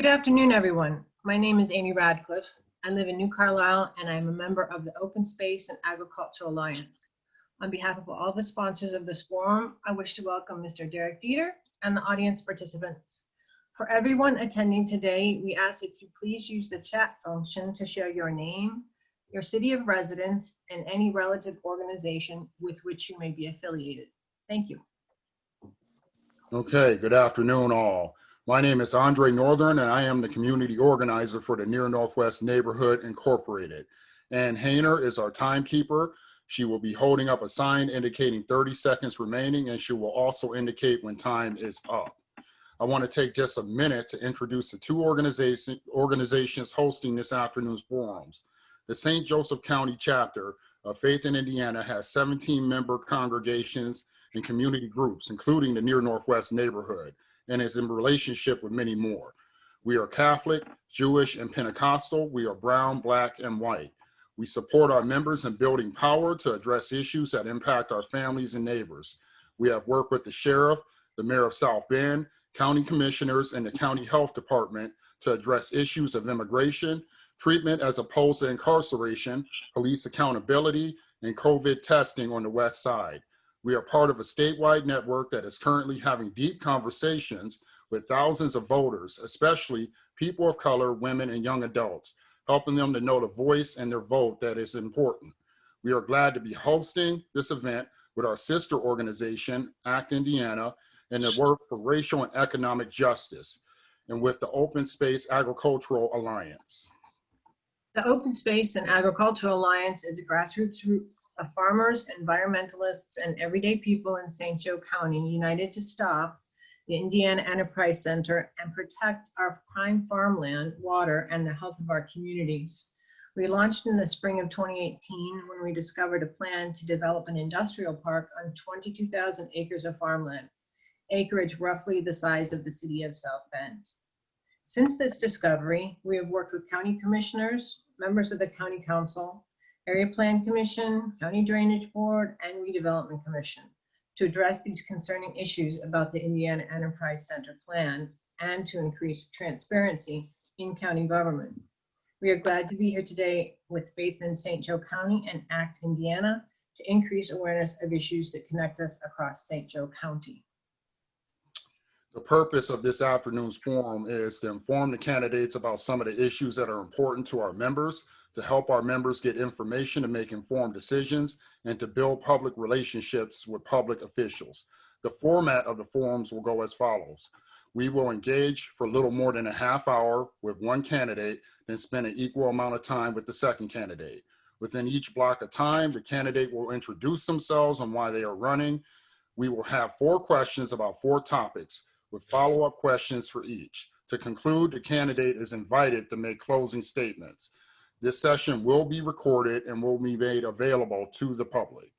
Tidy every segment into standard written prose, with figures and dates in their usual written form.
Good afternoon, everyone. My name is Amy Radcliffe. I live in New Carlisle, and I'm a member of the Open Space and Agricultural Alliance. On behalf of all the sponsors of this forum, I wish to welcome Mr. Derek Dieter and the audience participants. For everyone attending today, we ask that you please use the chat function to share your name, your city of residence, and any relative organization with which you may be affiliated. Thank you. Okay, good afternoon all. My name is Andre Northern and I am the community organizer for the Near Northwest Neighborhood Incorporated. Ann Hayner is our timekeeper. She will be holding up a sign indicating 30 seconds remaining, and she will also indicate when time is up. I want to take just a minute to introduce the two organizations hosting this afternoon's forums. The St. Joseph County chapter of Faith in Indiana has 17 member congregations and community groups, including the Near Northwest Neighborhood, and is in relationship with many more. We are Catholic, Jewish, and Pentecostal. We are brown, black, and white. We support our members in building power to address issues that impact our families and neighbors. We have worked with the sheriff, the mayor of South Bend, county commissioners, and the county health department to address issues of immigration, treatment as opposed to incarceration, police accountability, and COVID testing on the west side. We are part of a statewide network that is currently having deep conversations with thousands of voters, especially people of color, women, and young adults, helping them to know the voice and their vote that is important. We are glad to be hosting this event with our sister organization, ACT Indiana, and the Work for Racial and Economic Justice, and with the Open Space Agricultural Alliance. The Open Space and Agricultural Alliance is a grassroots group of farmers, environmentalists, and everyday people in St. Joe County united to stop the Indiana Enterprise Center and protect our prime farmland, water, and the health of our communities. We launched in the spring of 2018 when we discovered a plan to develop an industrial park on 22,000 acres of farmland, acreage roughly the size of the city of South Bend. Since this discovery, we have worked with county commissioners, members of the county council, Area Plan Commission, County Drainage Board, and Redevelopment Commission to address these concerning issues about the Indiana Enterprise Center plan and to increase transparency in county government. We are glad to be here today with Faith in St. Joe County and ACT Indiana to increase awareness of issues that connect us across St. Joe County. The purpose of this afternoon's forum is to inform the candidates about some of the issues that are important to our members, to help our members get information to make informed decisions, and to build public relationships with public officials. The format of the forums will go as follows. We will engage for a little more than a half hour with one candidate, then spend an equal amount of time with the second candidate. Within each block of time, the candidate will introduce themselves and why they are running. We will have 4 questions about 4 topics with follow-up questions for each. To conclude, the candidate is invited to make closing statements. This session will be recorded and will be made available to the public.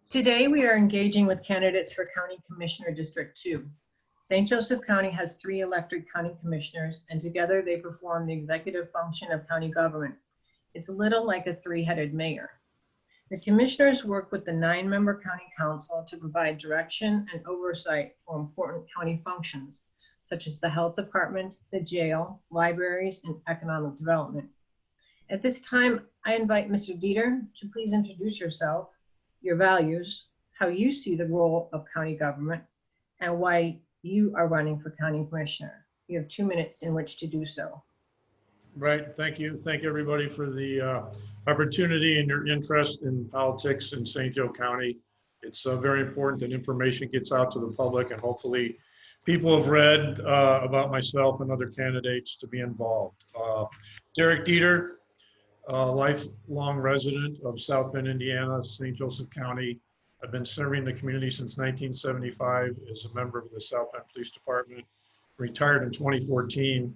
Today, we are engaging with candidates for County Commissioner District 2. St. Joseph County has 3 elected county commissioners, and together they perform the executive function of county government. It's a little like a 3-headed mayor. The commissioners work with the 9-member county council to provide direction and oversight for important county functions, such as the health department, the jail, libraries, and economic development. At this time, I invite Mr. Dieter to please introduce yourself, your values, how you see the role of county government, and why you are running for county commissioner. You have 2 minutes in which to do so. Right, thank you. Thank you everybody for the opportunity and your interest in politics in St. Joe County. It's very important that information gets out to the public, and hopefully people have read about myself and other candidates to be involved. Derek Dieter, lifelong resident of South Bend, Indiana, St. Joseph County. I've been serving the community since 1975 as a member of the South Bend Police Department. Retired in 2014.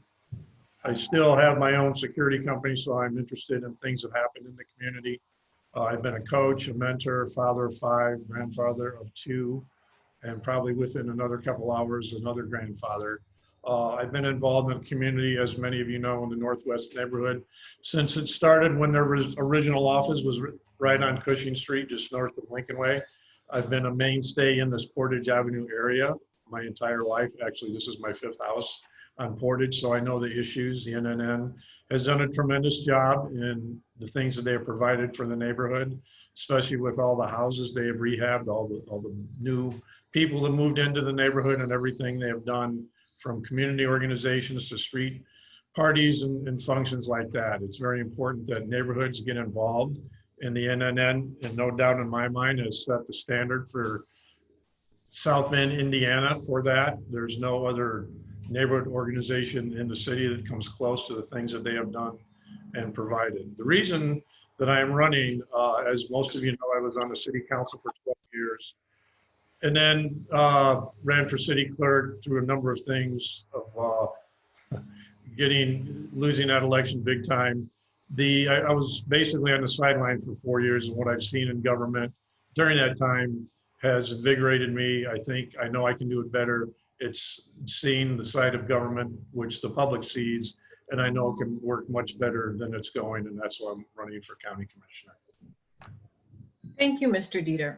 I still have my own security company, so I'm interested in things that happen in the community. I've been a coach, a mentor, father of 5, grandfather of 2, and probably within another couple hours, another grandfather. I've been involved in the community, as many of you know, in the Northwest neighborhood since it started when their original office was right on Cushing Street, just north of Lincoln Way. I've been a mainstay in this Portage Avenue area my entire life. Actually, this is my 5th house on Portage, so I know the issues. The NNN has done a tremendous job in the things that they have provided for the neighborhood, especially with all the houses they have rehabbed, all the new people that moved into the neighborhood and everything they have done, from community organizations to street parties and functions like that. It's very important that neighborhoods get involved, and the NNN, and no doubt in my mind, has set the standard for South Bend, Indiana for that. There's no other neighborhood organization in the city that comes close to the things that they have done and provided. The reason that I am running, as most of you know, I was on the city council for 12 years and then ran for city clerk through a number of things of losing that election big time. I was basically on the sideline for 4 years, and what I've seen in government during that time has invigorated me. I know I can do it better. It's seeing the side of government which the public sees, and I know it can work much better than it's going, and that's why I'm running for county commissioner. Thank you, Mr. Dieter.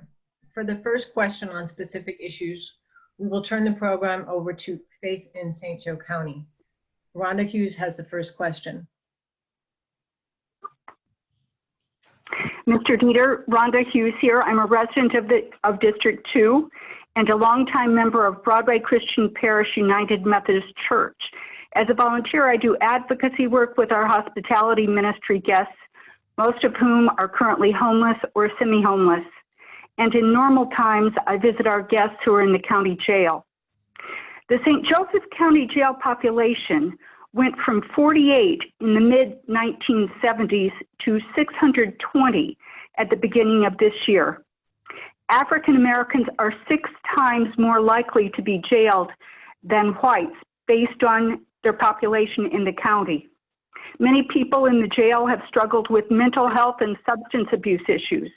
For the first question on specific issues, we will turn the program over to Faith in St. Joe County. Rhonda Hughes has the first question. Mr. Dieter, Rhonda Hughes here. I'm a resident of District 2 and a longtime member of Broadway Christian Parish United Methodist Church. As a volunteer, I do advocacy work with our hospitality ministry guests, most of whom are currently homeless or semi-homeless. And in normal times, I visit our guests who are in the county jail. The St. Joseph County jail population went from 48 in the mid-1970s to 620 at the beginning of this year. African Americans are 6 times more likely to be jailed than whites based on their population in the county. Many people in the jail have struggled with mental health and substance abuse issues.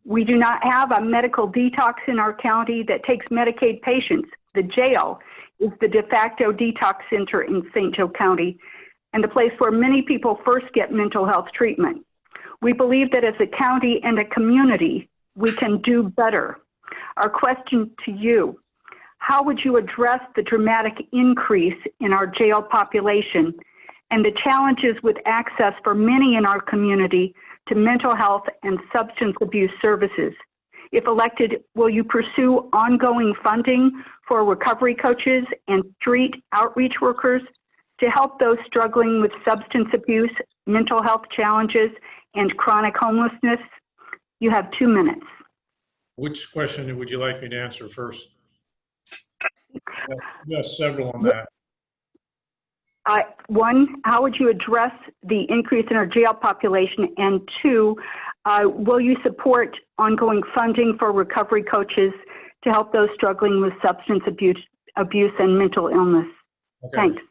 We do not have a medical detox in our county that takes Medicaid patients. The jail is the de facto detox center in St. Joe County and the place where many people first get mental health treatment. We believe that as a county and a community, we can do better. Our question to you, how would you address the dramatic increase in our jail population and the challenges with access for many in our community to mental health and substance abuse services? If elected, will you pursue ongoing funding for recovery coaches and street outreach workers to help those struggling with substance abuse, mental health challenges, and chronic homelessness? You have 2 minutes. Which question would you like me to answer first? Yes, several on that. One, how would you address the increase in our jail population? And 2, will you support ongoing funding for recovery coaches to help those struggling with substance abuse and mental illness? Okay. Thanks.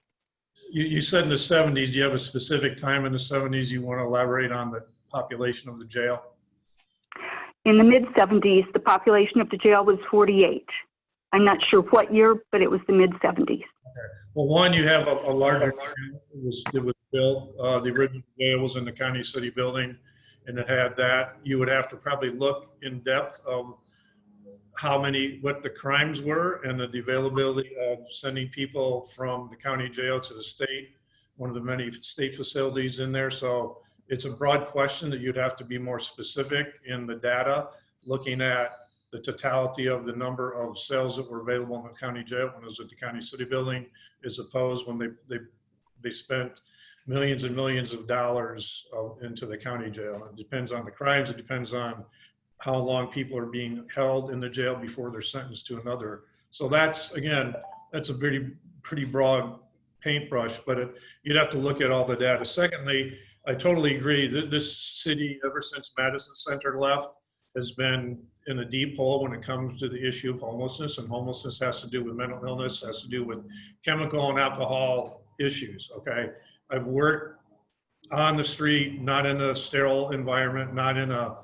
You said in the 70s. Do you have a specific time in the 70s you want to elaborate on the population of the jail? In the mid-70s, the population of the jail was 48. I'm not sure what year, but it was the mid-70s. Okay. Well, one, you have a larger jail that was built. The original jail was in the county city building, and it had that. You would have to probably look in depth of what the crimes were and the availability of sending people from the county jail to the state, one of the many state facilities in there. So it's a broad question that you'd have to be more specific in the data, looking at the totality of the number of cells that were available in the county jail when it was at the county city building, as opposed when they spent millions and millions of dollars into the county jail. It depends on the crimes. It depends on how long people are being held in the jail before they're sentenced to another. So that's a pretty broad paintbrush, but you'd have to look at all the data. Secondly, I totally agree that this city, ever since Madison Center left, has been in a deep hole when it comes to the issue of homelessness, and homelessness has to do with mental illness, has to do with chemical and alcohol issues, okay? I've worked on the street, not in a sterile environment, not in a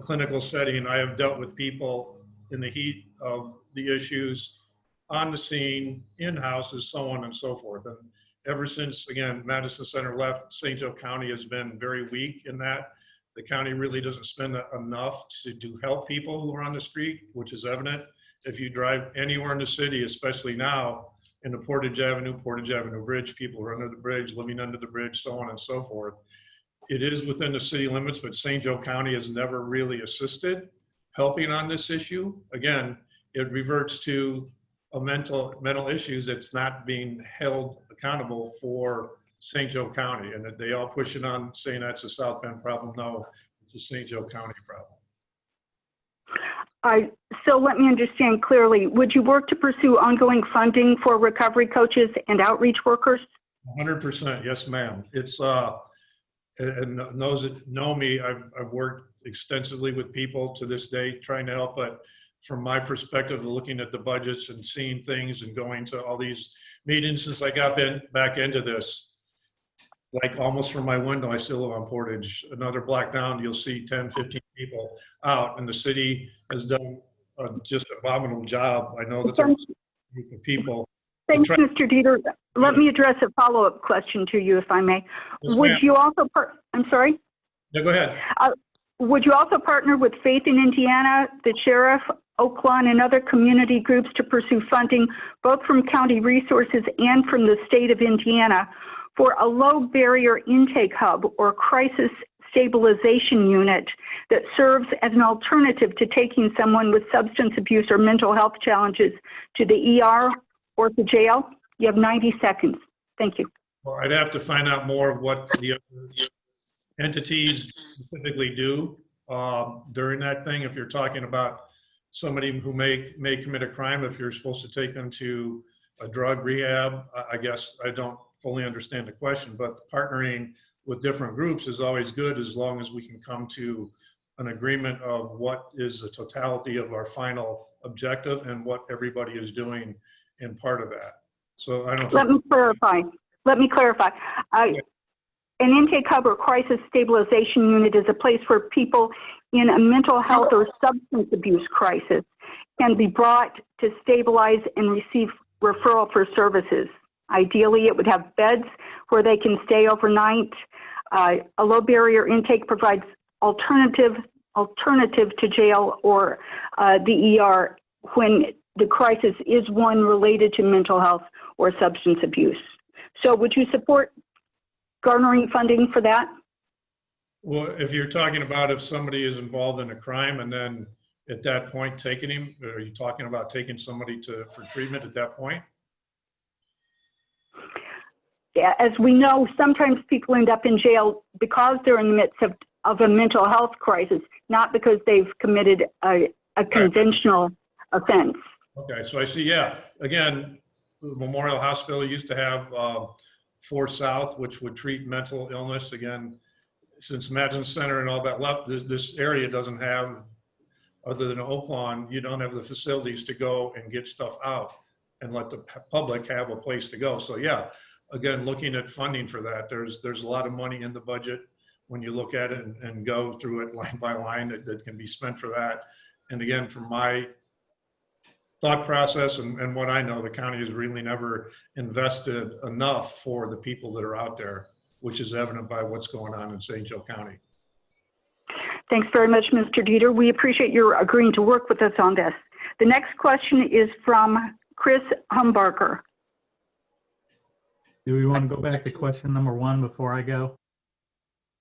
clinical setting. I have dealt with people in the heat of the issues on the scene, in houses, so on and so forth. And ever since, again, Madison Center left, St. Joe County has been very weak in that. The county really doesn't spend enough to help people who are on the street, which is evident. If you drive anywhere in the city, especially now, in the Portage Avenue Bridge, people are under the bridge, living under the bridge, so on and so forth. It is within the city limits, but St. Joe County has never really assisted helping on this issue. Again, it reverts to a mental issues that's not being held accountable for St. Joe County, and that they all push it on saying that's a South Bend problem. No, it's a St. Joe County problem. So let me understand clearly. Would you work to pursue ongoing funding for recovery coaches and outreach workers? 100%, yes, ma'am. It's and those that know me, I've worked extensively with people to this day trying to help, but from my perspective, looking at the budgets and seeing things and going to all these meetings since I got back into this, like almost from my window, I still live on Portage. Another block down, you'll see 10, 15 people out, and the city has done just an abominable job. I know that there's a group of people. Thanks, Mr. Dieter. Let me address a follow-up question to you, if I may. Yes, Would ma'am. you also, I'm sorry? Yeah, go ahead. Would you also partner with Faith in Indiana, the sheriff, Oaklawn, and other community groups to pursue funding, both from county resources and from the state of Indiana, for a low barrier intake hub or crisis stabilization unit that serves as an alternative to taking someone with substance abuse or mental health challenges to the ER or to jail? You have 90 seconds. Thank you. Well, I'd have to find out more of what the entities specifically do during that thing. If you're talking about somebody who may commit a crime, if you're supposed to take them to a drug rehab, I guess I don't fully understand the question, but partnering with different groups is always good as long as we can come to an agreement of what is the totality of our final objective and what everybody is doing in part of that. So I don't. Let me clarify. An intake hub or crisis stabilization unit is a place where people in a mental health or substance abuse crisis can be brought to stabilize and receive referral for services. Ideally, it would have beds where they can stay overnight. A low barrier intake provides alternative to jail or the ER when the crisis is one related to mental health or substance abuse. So would you support garnering funding for that? Well, if you're talking about if somebody is involved in a crime and then at that point taking him, are you talking about taking somebody for treatment at that point? Yeah, as we know, sometimes people end up in jail because they're in the midst of a mental health crisis, not because they've committed a conventional offense. Okay, so I see, yeah. Again, Memorial Hospital used to have 4 South, which would treat mental illness. Again, since Madison Center and all that left, this area doesn't have, other than Oaklawn, you don't have the facilities to go and get stuff out and let the public have a place to go. So yeah, again, looking at funding for that, there's a lot of money in the budget when you look at it and go through it line by line that can be spent for that. And again, from my thought process and what I know, the county has really never invested enough for the people that are out there, which is evident by what's going on in St. Joe County. Thanks very much, Mr. Dieter. We appreciate your agreeing to work with us on this. The next question is from Chris Humbarker. Do we want to go back to question number 1 before I go?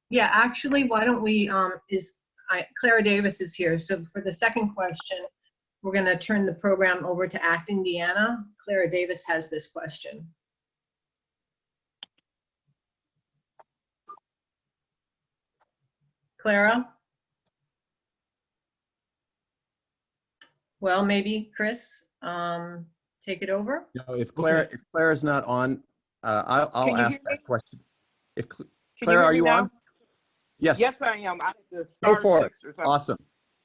Yeah, actually, why don't we, Clara Davis is here. So for the second question, we're going to turn the program over to ACT Indiana. Clara Davis has this question. Clara? Well, maybe Chris, take it over. No, if Clara's not on, I'll ask that question. If Clara, are you on? Yes. Yes, I am. I Go for it. Awesome.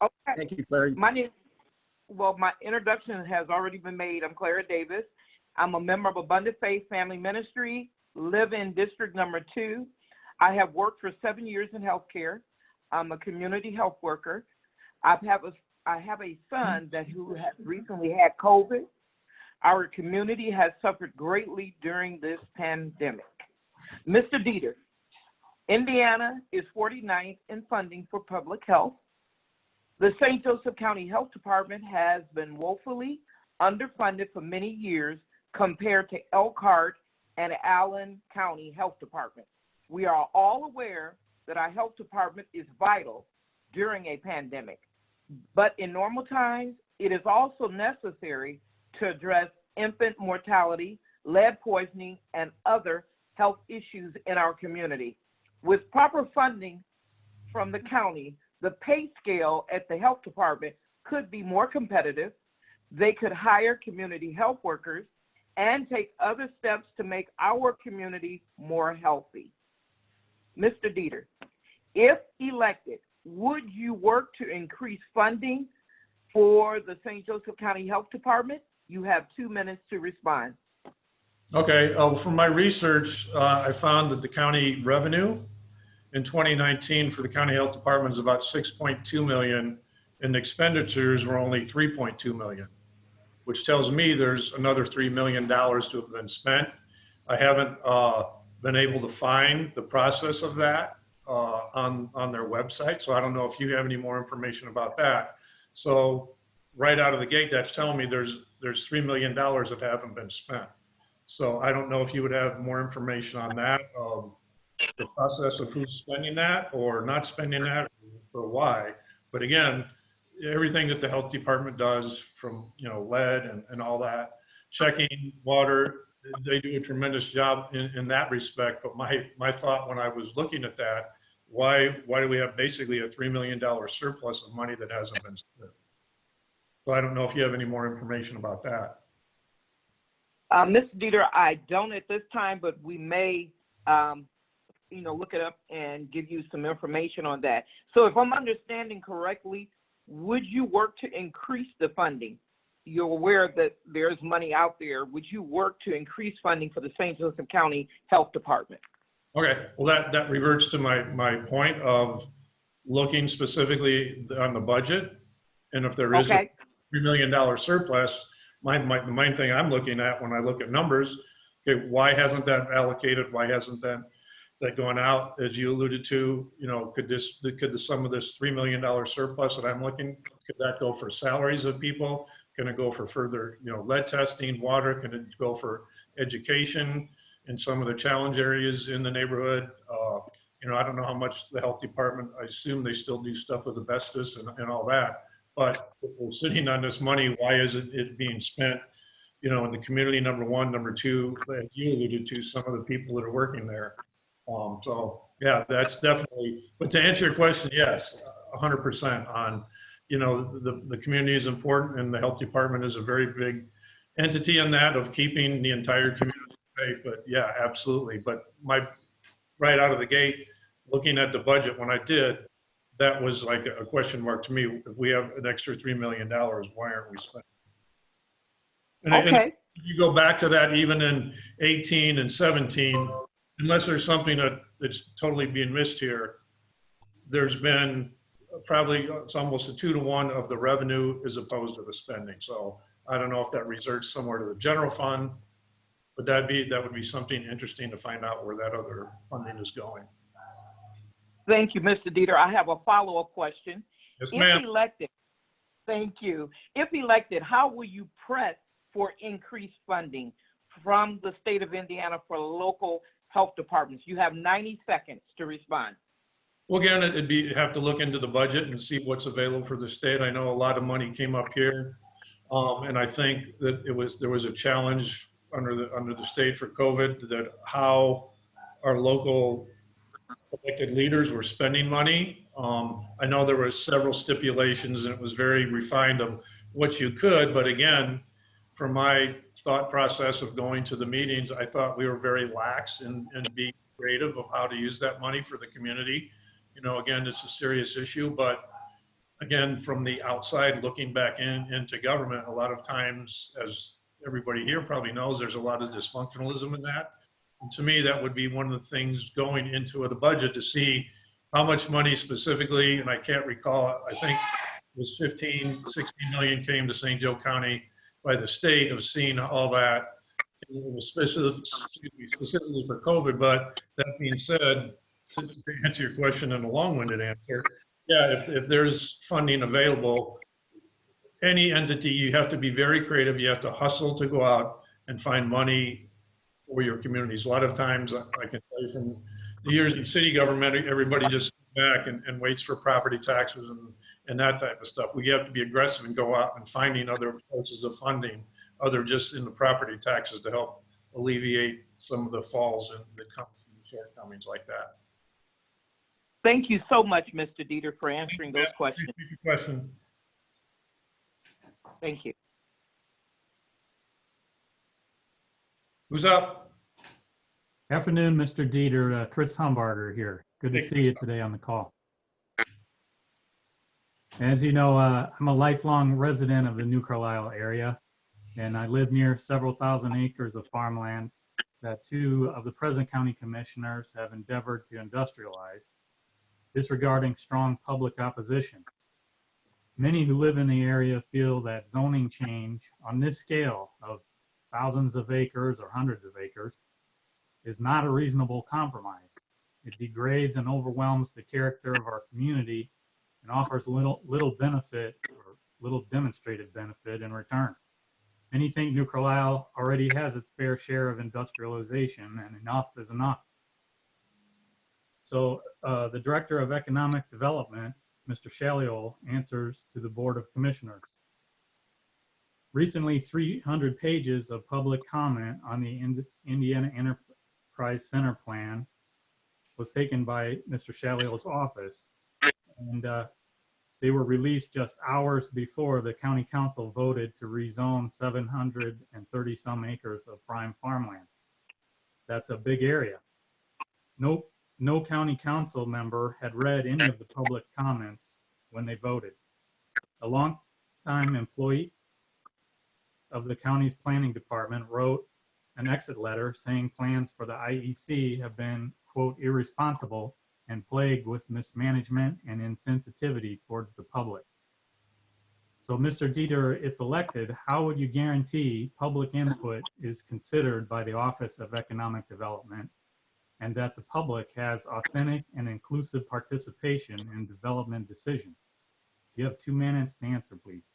Okay. Thank you, Clara. My introduction has already been made. I'm Clara Davis. I'm a member of Abundant Faith Family Ministry, live in District Number 2. I have worked for 7 years in healthcare. I'm a community health worker. I have a son who has recently had COVID. Our community has suffered greatly during this pandemic. Mr. Dieter, Indiana is 49th in funding for public health. The St. Joseph County Health Department has been woefully underfunded for many years compared to Elkhart and Allen County Health Department. We are all aware that our health department is vital during a pandemic, but in normal times, it is also necessary to address infant mortality, lead poisoning, and other health issues in our community. With proper funding from the county, the pay scale at the health department could be more competitive. They could hire community health workers and take other steps to make our community more healthy. Mr. Dieter, if elected, would you work to increase funding for the St. Joseph County Health Department? You have 2 minutes to respond. Okay, from my research, I found that the county revenue in 2019 for the county health department is about 6.2 million, and the expenditures were only 3.2 million, which tells me there's another $3 million to have been spent. I haven't been able to find the process of that on their website, so I don't know if you have any more information about that. So right out of the gate, that's telling me there's $3 million that haven't been spent. So I don't know if you would have more information on that, the process of who's spending that or not spending that or why. But again, everything that the health department does, from lead and all that, checking water, they do a tremendous job in that respect. But my thought when I was looking at that, why do we have basically a $3 million surplus of money that hasn't been spent? So I don't know if you have any more information about that. Mr. Dieter, I don't at this time, but we may, look it up and give you some information on that. So if I'm understanding correctly, would you work to increase the funding? You're aware that there's money out there. Would you work to increase funding for the St. Joseph County Health Department? Okay, well, that reverts to my point of looking specifically on the budget. And if there is a $3 million surplus, the main thing I'm looking at when I look at numbers, okay, why hasn't that allocated? Why hasn't that gone out? As you alluded to, could some of this $3 million surplus that I'm looking, could that go for salaries of people? Can it go for further, lead testing, water? Can it go for education in some of the challenge areas in the neighborhood? I don't know how much the health department, I assume they still do stuff with asbestos and all that. But if we're sitting on this money, why isn't it being spent, in the community, number one, number two, as you alluded to, some of the people that are working there. So yeah, that's definitely, but to answer your question, yes, 100% on, the community is important and the health department is a very big entity in that of keeping the entire community safe. But yeah, absolutely. But right out of the gate, looking at the budget when I did, that was like a question mark to me. If we have an extra $3 million, why aren't we spending? And if you go back to that, even in 18 and 17, unless there's something that's totally being missed here, there's been probably, it's almost a 2-to-1 of the revenue as opposed to the spending. So I don't know if that reserves somewhere to the general fund, but that would be something interesting to find out where that other funding is going. Thank you, Mr. Dieter. I have a follow-up question. Yes, ma'am. If elected, thank you. If elected, how will you press for increased funding from the state of Indiana for local health departments? You have 90 seconds to respond. Well, again, you'd have to look into the budget and see what's available for the state. I know a lot of money came up here, and I think that there was a challenge under the state for COVID, that how our local elected leaders were spending money. I know there were several stipulations and it was very refined of what you could, but again, from my thought process of going to the meetings, I thought we were very lax in being creative of how to use that money for the community. Again, it's a serious issue, but again, from the outside looking back into government, a lot of times, as everybody here probably knows, there's a lot of dysfunctionalism in that. And to me, that would be one of the things going into the budget, to see how much money specifically, and I can't recall, I think it was 15, 16 million came to St. Joe County by the state, of seeing all that. It was specifically for COVID, but that being said, to answer your question in a long-winded answer, yeah, if there's funding available, any entity, you have to be very creative. You have to hustle to go out and find money for your communities. A lot of times, I can tell you from the years in city government, everybody just sits back and waits for property taxes and that type of stuff. We have to be aggressive and go out and finding other sources of funding, other just in the property taxes, to help alleviate some of the falls that come from shortcomings like that. Thank you so much, Mr. Dieter, for answering those questions. Thank you for your question. Thank you. Who's up? Afternoon, Mr. Dieter. Chris Humbarger here. Good to Hey. see you today on the call. As you know, I'm a lifelong resident of the New Carlisle area, and I live near several thousand acres of farmland that 2 of the present county commissioners have endeavored to industrialize, disregarding strong public opposition. Many who live in the area feel that zoning change on this scale of thousands of acres or hundreds of acres is not a reasonable compromise. It degrades and overwhelms the character of our community and offers little benefit or little demonstrated benefit in return. Many think New Carlisle already has its fair share of industrialization, and enough is enough. So the Director of Economic Development, Mr. Shalliol, answers to the Board of Commissioners. Recently, 300 pages of public comment on the Indiana Enterprise Center plan was taken by Mr. Shalliol's office, and they were released just hours before the County Council voted to rezone 730 some acres of prime farmland. That's a big area. No county council member had read any of the public comments when they voted. A longtime employee of the county's planning department wrote an exit letter saying plans for the IEC have been, quote, irresponsible and plagued with mismanagement and insensitivity towards the public. So, Mr. Dieter, if elected, how would you guarantee public input is considered by the Office of Economic Development and that the public has authentic and inclusive participation in development decisions? You have 2 minutes to answer, please.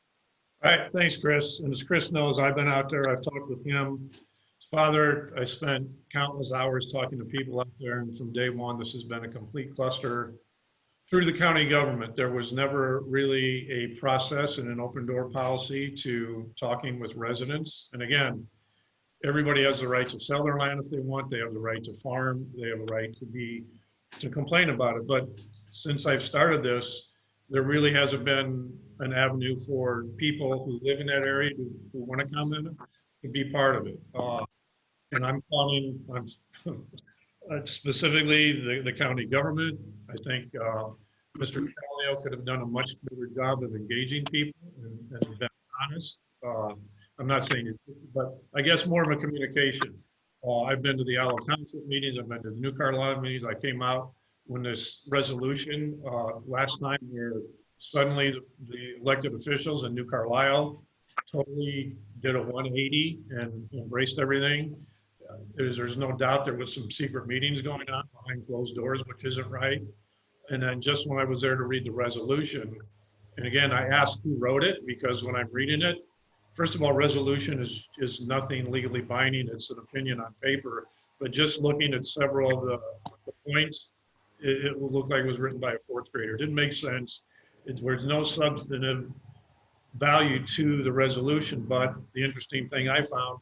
All right, thanks, Chris. And as Chris knows, I've been out there, I've talked with him. His father, I spent countless hours talking to people out there, and from day one, this has been a complete cluster through the county government. There was never really a process and an open door policy to talking with residents. And again, everybody has the right to sell their land if they want. They have the right to farm. They have a right to complain about it. But since I've started this, there really hasn't been an avenue for people who live in that area who want to comment to be part of it. And I'm calling specifically the county government. I think Mr. Shalliol could have done a much better job of engaging people and been honest. I'm not saying it, but I guess more of a communication. I've been to the Olive Township meetings. I've been to the New Carlisle meetings. I came out when this resolution last night, where suddenly the elected officials in New Carlisle totally did a 180 and embraced everything. There's no doubt there was some secret meetings going on behind closed doors, which isn't right. And then just when I was there to read the resolution, and again, I asked who wrote it, because when I'm reading it, first of all, resolution is nothing legally binding. It's an opinion on paper. But just looking at several of the points, it will look like it was written by a 4th grader. It didn't make sense. There's no substantive value to the resolution. But the interesting thing I found,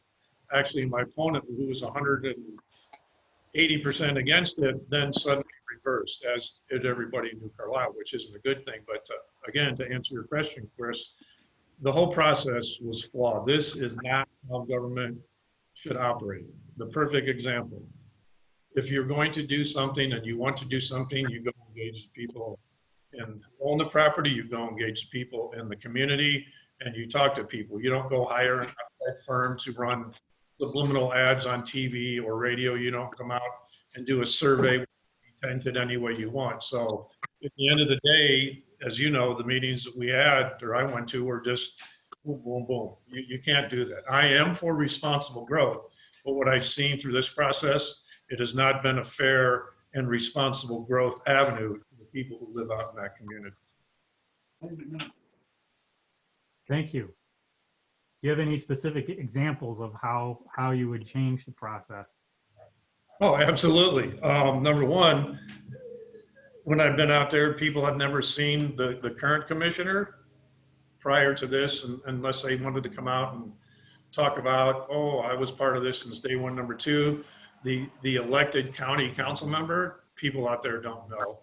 actually my opponent, who was 180% against it, then suddenly reversed, as did everybody in New Carlisle, which isn't a good thing. But again, to answer your question, Chris, the whole process was flawed. This is not how government should operate. The perfect example. If you're going to do something and you want to do something, you go engage people and own the property, you go engage people in the community, and you talk to people. You don't go hire an outside firm to run subliminal ads on TV or radio. You don't come out and do a survey tinted any way you want. So at the end of the day, as you know, the meetings that we had, or I went to, were just boom, boom, boom. You can't do that. I am for responsible growth, but what I've seen through this process, it has not been a fair and responsible growth avenue for the people who live out in that community. Thank you. you have any specific examples of how you would change the process? Oh, absolutely. Number one, when I've been out there, people have never seen the current commissioner prior to this, unless they wanted to come out and talk about, oh, I was part of this since day one. Number two, the elected county council member, people out there don't know.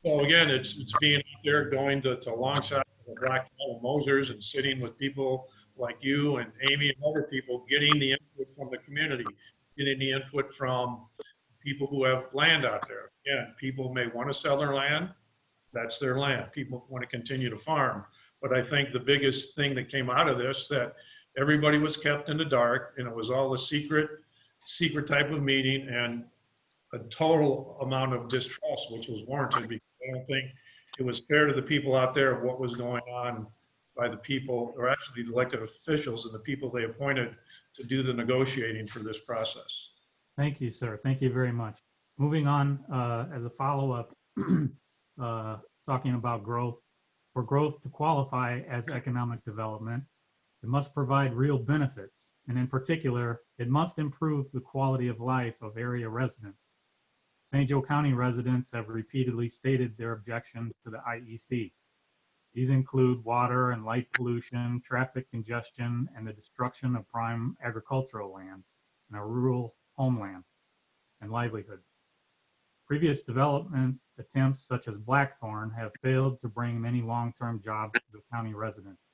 So again, it's being out there, going to long shots of Black Cattle Mosers and sitting with people like you and Amy and other people, getting the input from the community, getting the input from people who have land out there. Again, people may want to sell their land. That's their land. People want to continue to farm. But I think the biggest thing that came out of this, that everybody was kept in the dark, and it was all a secret type of meeting, and a total amount of distrust, which was warranted, because I don't think it was fair to the people out there of what was going on by the people, or actually the elected officials and the people they appointed to do the negotiating for this process. Thank you, sir. Thank you very much. Moving on, as a follow-up, talking about growth. For growth to qualify as economic development, it must provide real benefits, and in particular, it must improve the quality of life of area residents. St. Joe County residents have repeatedly stated their objections to the IEC. These include water and light pollution, traffic congestion, and the destruction of prime agricultural land in our rural homeland and livelihoods. Previous development attempts such as Blackthorn have failed to bring many long-term jobs to the county residents.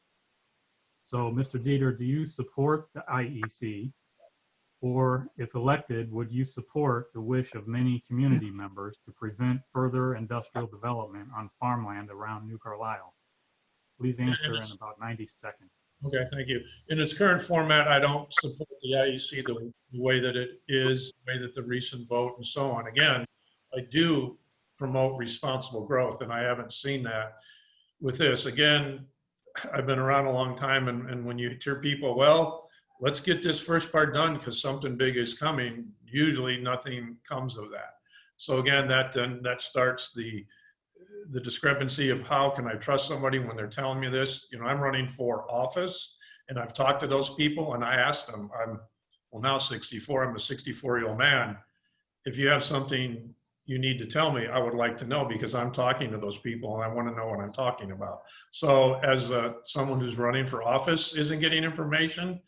So, Mr. Dieter, do you support the IEC? Or if elected, would you support the wish of many community members to prevent further industrial development on farmland around New Carlisle? Please answer in about 90 seconds. Okay, thank you. In its current format, I don't support the IEC the way that it is, the way that the recent vote and so on. Again, I do promote responsible growth, and I haven't seen that with this. Again, I've been around a long time, and when you hear people, well, let's get this first part done because something big is coming, usually nothing comes of that. So again, that starts the discrepancy of how can I trust somebody when they're telling me this. You know, I'm running for office, and I've talked to those people, and I asked them, I'm now 64, I'm a 64-year-old man. If you have something you need to tell me, I would like to know, because I'm talking to those people and I want to know what I'm talking about. So as someone who's running for office isn't getting information,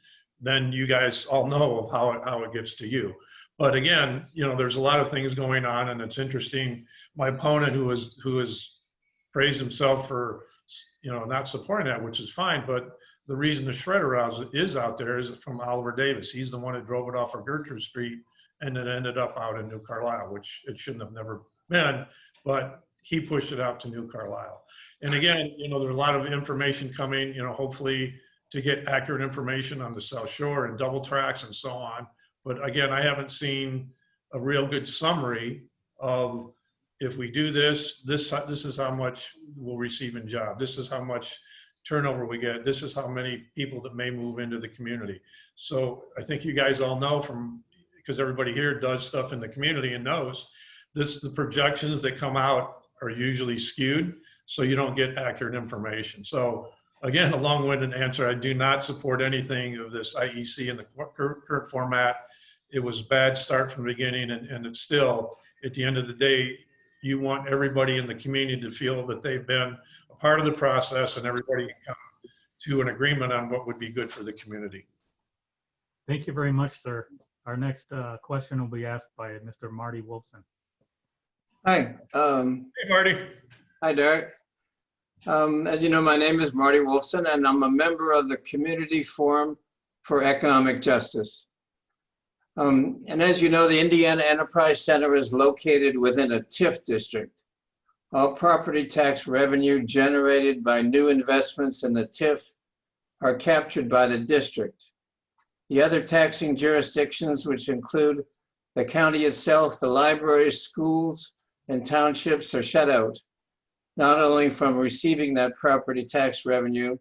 then you guys all know of how it gets to you. But again, you know, there's a lot of things going on, and it's interesting. My opponent, who has praised himself for, you know, not supporting that, which is fine, but the reason the shredder house is out there is from Oliver Davis. He's the one that drove it off of Gertrude Street, and it ended up out in New Carlisle, which it shouldn't have never been, but he pushed it out to New Carlisle. And again, you know, there's a lot of information coming, you know, hopefully to get accurate information on the South Shore and double tracks and so on. But again, I haven't seen a real good summary of, if we do this is how much we'll receive in job. This is how much turnover we get. This is how many people that may move into the community. So I think you guys all know, from, because everybody here does stuff in the community and knows this, the projections that come out are usually skewed, so you don't get accurate information. So again, a long-winded answer, I do not support anything of this IEC in the current format. It was a bad start from the beginning, and it's still, at the end of the day, you want everybody in the community to feel that they've been a part of the process, and everybody can come to an agreement on what would be good for the community. Thank you very much, sir. Our next question will be asked by Mr. Marty Wolfson. Hi. Hey, Marty. Hi, Derek. As you know, my name is Marty Wolfson, and I'm a member of the Community Forum for Economic Justice. And as you know, the Indiana Enterprise Center is located within a TIF district. All property tax revenue generated by new investments in the TIF are captured by the district. The other taxing jurisdictions, which include the county itself, the libraries, schools, and townships, are shut out, not only from receiving that property tax revenue,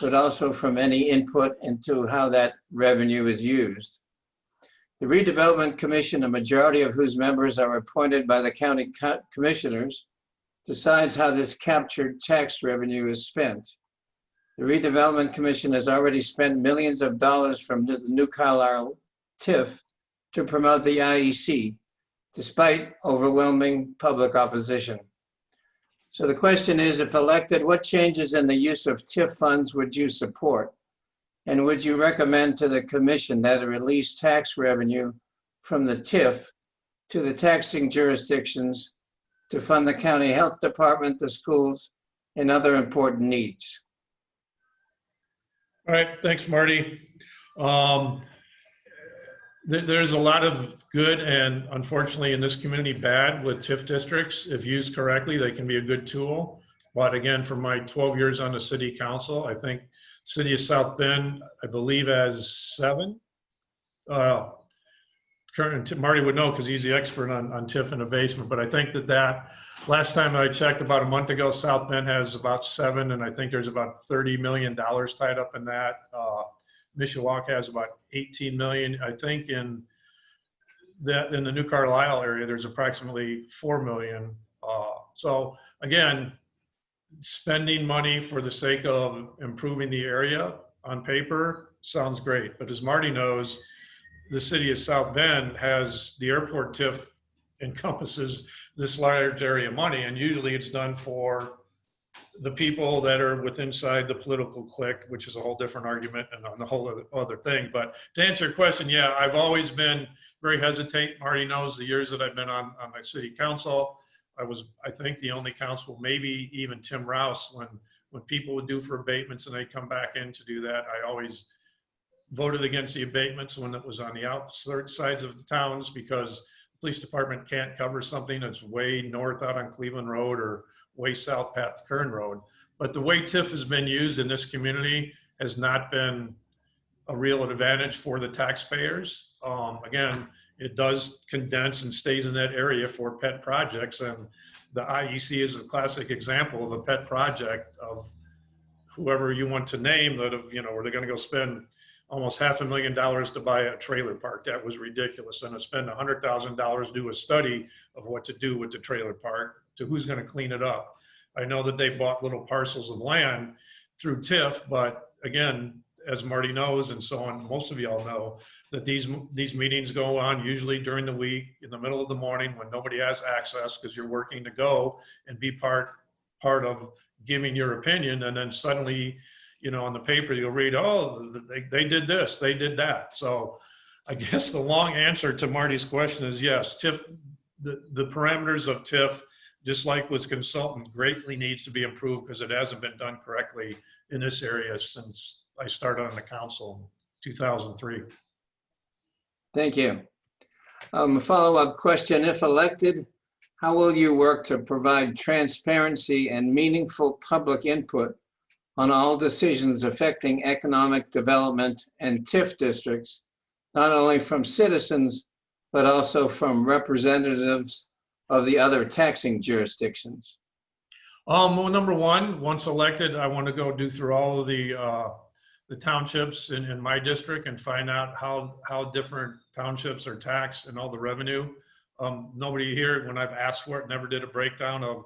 but also from any input into how that revenue is used. The Redevelopment Commission, a majority of whose members are appointed by the county commissioners, decides how this captured tax revenue is spent. The Redevelopment Commission has already spent millions of dollars from the New Carlisle TIF to promote the IEC, despite overwhelming public opposition. So the question is, if elected, what changes in the use of TIF funds would you support? And would you recommend to the commission that it release tax revenue from the TIF to the taxing jurisdictions to fund the county health department, the schools, and other important needs? All right, thanks, Marty. There's a lot of good and unfortunately in this community bad with TIF districts. If used correctly, they can be a good tool. But again, for my 12 years on the city council, I think City of South Bend, I believe, has 7. Current Marty would know because he's the expert on TIF and abasement. But I think that last time I checked about a month ago, South Bend has about 7, and I think there's about $30 million tied up in that. Mishawaka has about 18 million. I think in the New Carlisle area, there's approximately 4 million. So again, spending money for the sake of improving the area on paper sounds great. But as Marty knows, the city of South Bend has the airport TIF encompasses this large area of money, and usually it's done for the people that are with inside the political clique, which is a whole different argument and on the whole other thing. But to answer your question, yeah, I've always been very hesitant. Marty knows the years that I've been on my city council. I was, I think, the only council, maybe even Tim Rouse, when people would do for abatements and they come back in to do that, I always voted against the abatements when it was on the outsides of the towns, because the police department can't cover something that's way north out on Cleveland Road or way south Pat Kern Road. But the way TIF has been used in this community has not been a real advantage for the taxpayers. Again, it does condense and stays in that area for pet projects, and the IEC is a classic example of a pet project of whoever you want to name that have, where they're going to go spend almost $500,000 to buy a trailer park. That was ridiculous. And to spend $100,000 to do a study of what to do with the trailer park, to who's going to clean it up. I know that they bought little parcels of land through TIF, but again, as Marty knows, and so on, most of y'all know that these meetings go on usually during the week in the middle of the morning when nobody has access because you're working to go and be part of giving your opinion, and then suddenly, on the paper you'll read, oh, they did this, they did that. So I guess the long answer to Marty's question is yes, TIF, the parameters of TIF, just like with consultant, greatly needs to be improved because it hasn't been done correctly in this area since I started on the council in 2003. Thank you. A follow-up question. If elected, how will you work to provide transparency and meaningful public input on all decisions affecting economic development and TIF districts, not only from citizens, but also from representatives of the other taxing jurisdictions? Well, number one, once elected, I want to go through all of the townships in my district and find out how different townships are taxed and all the revenue. Nobody here, when I've asked for it, never did a breakdown of,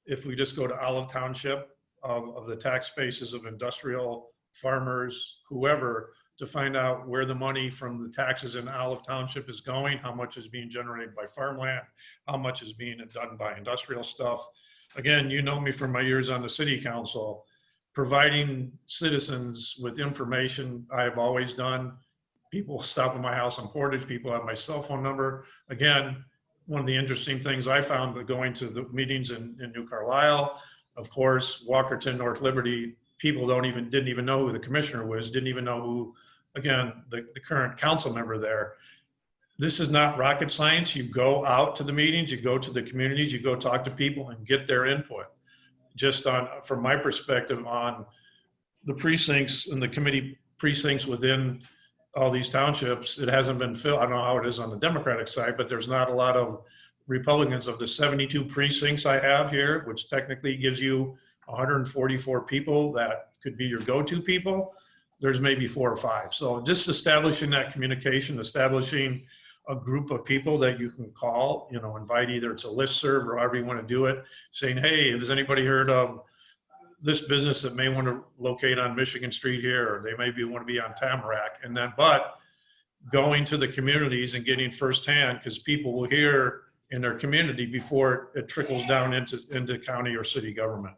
if we just go to Olive Township, of the tax bases of industrial, farmers, whoever, to find out where the money from the taxes in Olive Township is going, how much is being generated by farmland, how much is being done by industrial stuff. Again, you know me from my years on the city council. Providing citizens with information I've always done. People stop at my house on Portage, people have my cell phone number. Again, one of the interesting things I found by going to the meetings in New Carlisle, of course, Walkerton, North Liberty, people didn't even know who the commissioner was, didn't even know who, again, the current council member there. This is not rocket science. You go out to the meetings, you go to the communities, you go talk to people and get their input. Just from my perspective on the precincts and the committee precincts within all these townships, it hasn't been filled. I don't know how it is on the Democratic side, but there's not a lot of Republicans. Of the 72 precincts I have here, which technically gives you 144 people that could be your go-to people, there's maybe 4 or 5. So just establishing that communication, establishing a group of people that you can call, invite, either it's a listserv or however you want to do it, saying, hey, has anybody heard of this business that may want to locate on Michigan Street here, or they maybe want to be on Tamarack, and then, but going to the communities and getting firsthand, because people will hear in their community before it trickles down into county or city government.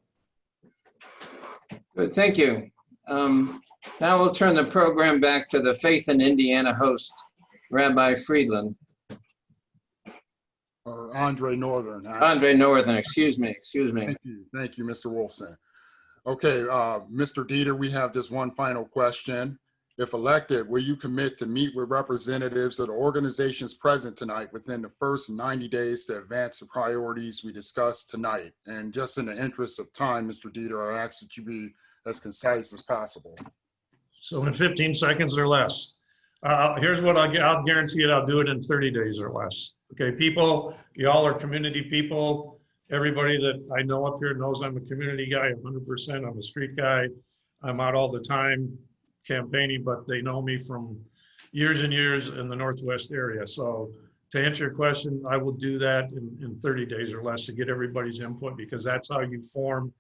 Good, thank you. Now we'll turn the program back to the Faith in Indiana host, Rabbi Friedland. Or Andre Northern. Andre Northern, excuse me. Thank you, Mr. Wolfson. Okay, Mr. Dieter, we have just one final question. If elected, will you commit to meet with representatives of the organizations present tonight within the first 90 days to advance the priorities we discussed tonight? And just in the interest of time, Mr. Dieter, I ask that you be as concise as possible. So in 15 seconds or less. Here's what I'll guarantee it, I'll do it in 30 days or less. Okay, people, y'all are community people. Everybody that I know up here knows I'm a community guy, 100%. I'm a street guy. I'm out all the time campaigning, but they know me from years and years in the Northwest area. So to answer your question, I will do that in 30 days or less to get everybody's input, because that's how you form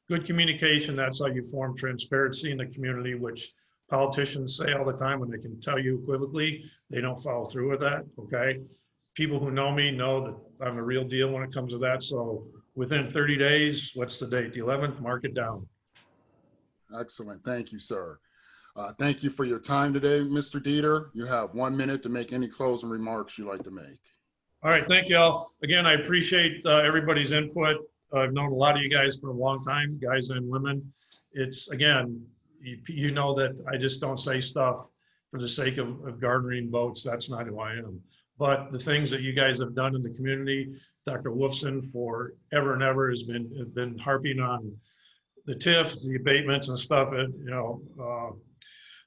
good communication. That's how you form transparency in the community, which politicians say all the time when they can tell you equivocally, they don't follow through with that, okay? People who know me know that I'm a real deal when it comes to that. So within 30 days, what's the date? The 11th, mark it down. Excellent, thank you, sir. Thank you for your time today, Mr. Dieter. You have 1 minute to make any closing remarks you'd like to make. All right, thank you all. Again, I appreciate everybody's input. I've known a lot of you guys for a long time, guys and women. It's, again, you know that I just don't say stuff for the sake of garnering votes. That's not who I am. But the things that you guys have done in the community, Dr. Wolfson for ever and ever has been harping on the TIF, the abatements and stuff. And, you know,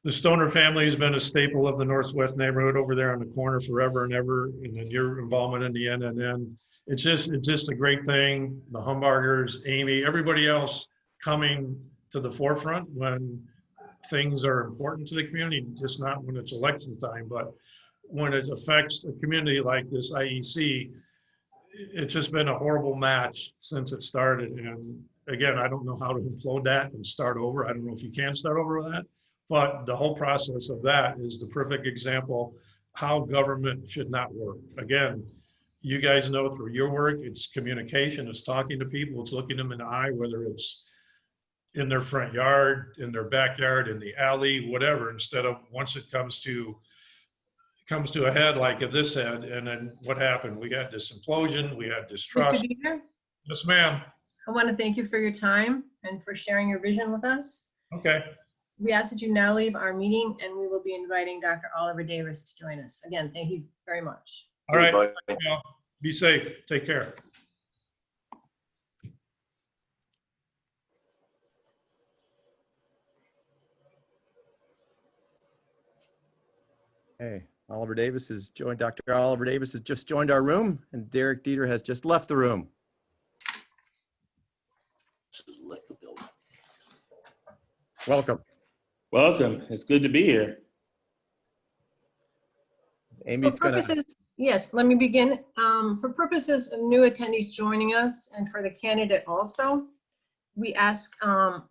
the Stoner family has been a staple of the Northwest neighborhood over there on the corner forever and ever. And then your involvement in the NNN. It's just a great thing. The Humbargers, Amy, everybody else coming to the forefront when things are important to the community, just not when it's election time, but when it affects a community like this IEC. It's just been a horrible match since it started. And again, I don't know how to implode that and start over. I don't know if you can start over with that, but the whole process of that is the perfect example how government should not work. Again, you guys know through your work, it's communication, it's talking to people, it's looking them in the eye, whether it's in their front yard, in their backyard, in the alley, whatever, instead of once it comes to a head like at this head, and then what happened? We got this implosion, we had distrust. Mr. Dieter, Yes, ma'am. I want to thank you for your time and for sharing your vision with us. Okay. We ask that you now leave our meeting, and we will be inviting Dr. Oliver Davis to join us. Again, thank you very much. All right. Well, be safe. Take care. Hey, Dr. Oliver Davis has just joined our room, and Derek Dieter has just left the room. Welcome. Welcome. It's good to be here. Amy's gonna. Yes, let me begin. For purposes of new attendees joining us and for the candidate also, we ask,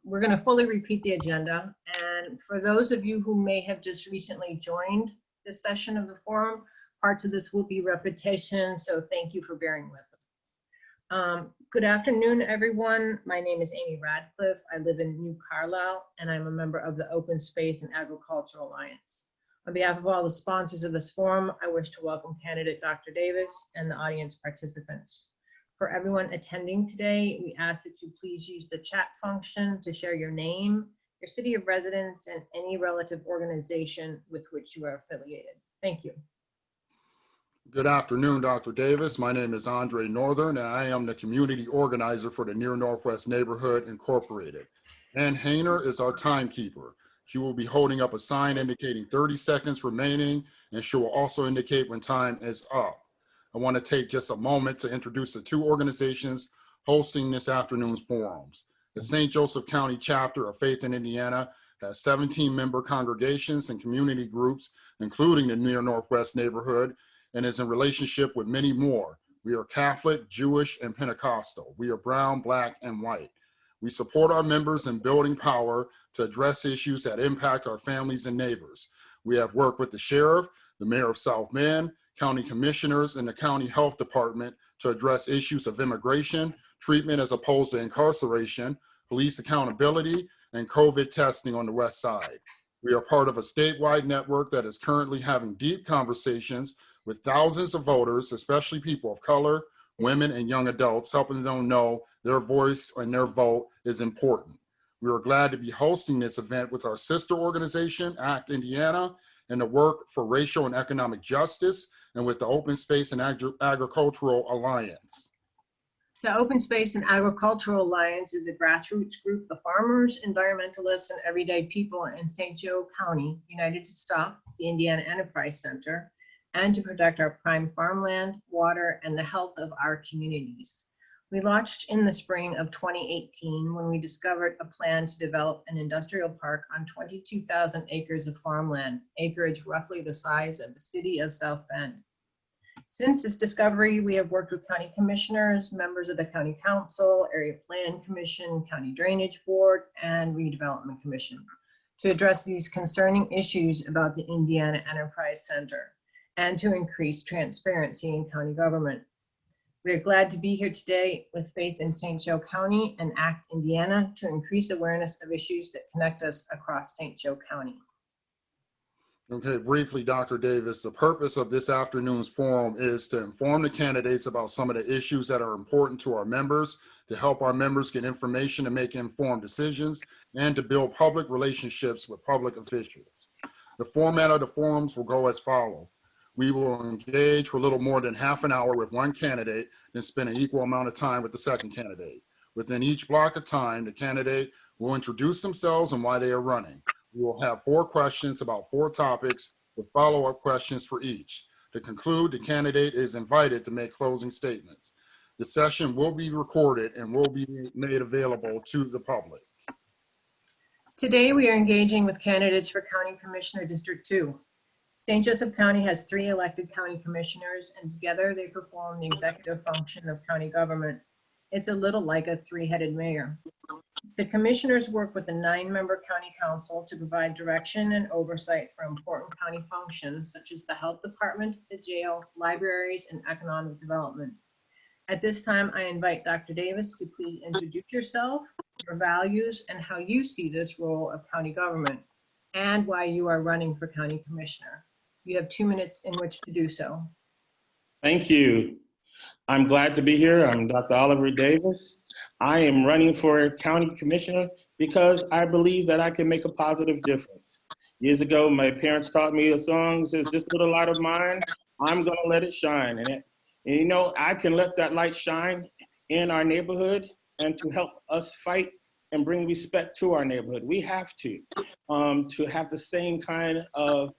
we're going to fully repeat the agenda. And for those of you who may have just recently joined this session of the forum, parts of this will be repetition. So thank you for bearing with us. Good afternoon, everyone. My name is Amy Radcliffe. I live in New Carlisle, and I'm a member of the Open Space and Agricultural Alliance. On behalf of all the sponsors of this forum, I wish to welcome candidate Dr. Davis and the audience participants. For everyone attending today, we ask that you please use the chat function to share your name, your city of residence, and any relative organization with which you are affiliated. Thank you. Good afternoon, Dr. Davis. My name is Andre Northern, and I am the community organizer for the Near Northwest Neighborhood Incorporated. Ann Hayner is our timekeeper. She will be holding up a sign indicating 30 seconds remaining, and she will also indicate when time is up. I want to take just a moment to introduce the two organizations hosting this afternoon's forums. The St. Joseph County chapter of Faith in Indiana has 17 member congregations and community groups, including the Near Northwest Neighborhood, and is in relationship with many more. We are Catholic, Jewish, and Pentecostal. We are brown, black, and white. We support our members in building power to address issues that impact our families and neighbors. We have worked with the sheriff, the mayor of South Bend, county commissioners, and the county health department to address issues of immigration, treatment as opposed to incarceration, police accountability, and COVID testing on the West Side. We are part of a statewide network that is currently having deep conversations with thousands of voters, especially people of color, women, and young adults, helping them know their voice and their vote is important. We are glad to be hosting this event with our sister organization, ACT Indiana, and the Work for Racial and Economic Justice, and with the Open Space and Agricultural Alliance. The Open Space and Agricultural Alliance is a grassroots group of farmers, environmentalists, and everyday people in St. Joe County, united to stop the Indiana Enterprise Center and to protect our prime farmland, water, and the health of our communities. We launched in the spring of 2018 when we discovered a plan to develop an industrial park on 22,000 acres of farmland, acreage roughly the size of the city of South Bend. Since this discovery, we have worked with county commissioners, members of the county council, area plan commission, county drainage board, and redevelopment commission to address these concerning issues about the Indiana Enterprise Center and to increase transparency in county government. We are glad to be here today with Faith in St. Joe County and ACT Indiana to increase awareness of issues that connect us across St. Joe County. Okay, briefly, Dr. Davis, the purpose of this afternoon's forum is to inform the candidates about some of the issues that are important to our members, to help our members get information to make informed decisions, and to build public relationships with public officials. The format of the forums will go as follows. We will engage for a little more than half an hour with one candidate, then spend an equal amount of time with the second candidate. Within each block of time, the candidate will introduce themselves and why they are running. We will have 4 questions about 4 topics with follow-up questions for each. To conclude, the candidate is invited to make closing statements. The session will be recorded and will be made available to the public. Today, we are engaging with candidates for County Commissioner District 2. St. Joseph County has 3 elected county commissioners, and together they perform the executive function of county government. It's a little like a 3-headed mayor. The commissioners work with the 9-member county council to provide direction and oversight for important county functions such as the health department, the jail, libraries, and economic development. At this time, I invite Dr. Davis to please introduce yourself, your values, and how you see this role of county government, and why you are running for county commissioner. You have 2 minutes in which to do so. Thank you. I'm glad to be here. I'm Dr. Oliver Davis. I am running for county commissioner because I believe that I can make a positive difference. Years ago, my parents taught me a song that says, "This little light of mine, I'm gonna let it shine." And you know, I can let that light shine in our neighborhood and to help us fight and bring respect to our neighborhood. We have to have the same kind of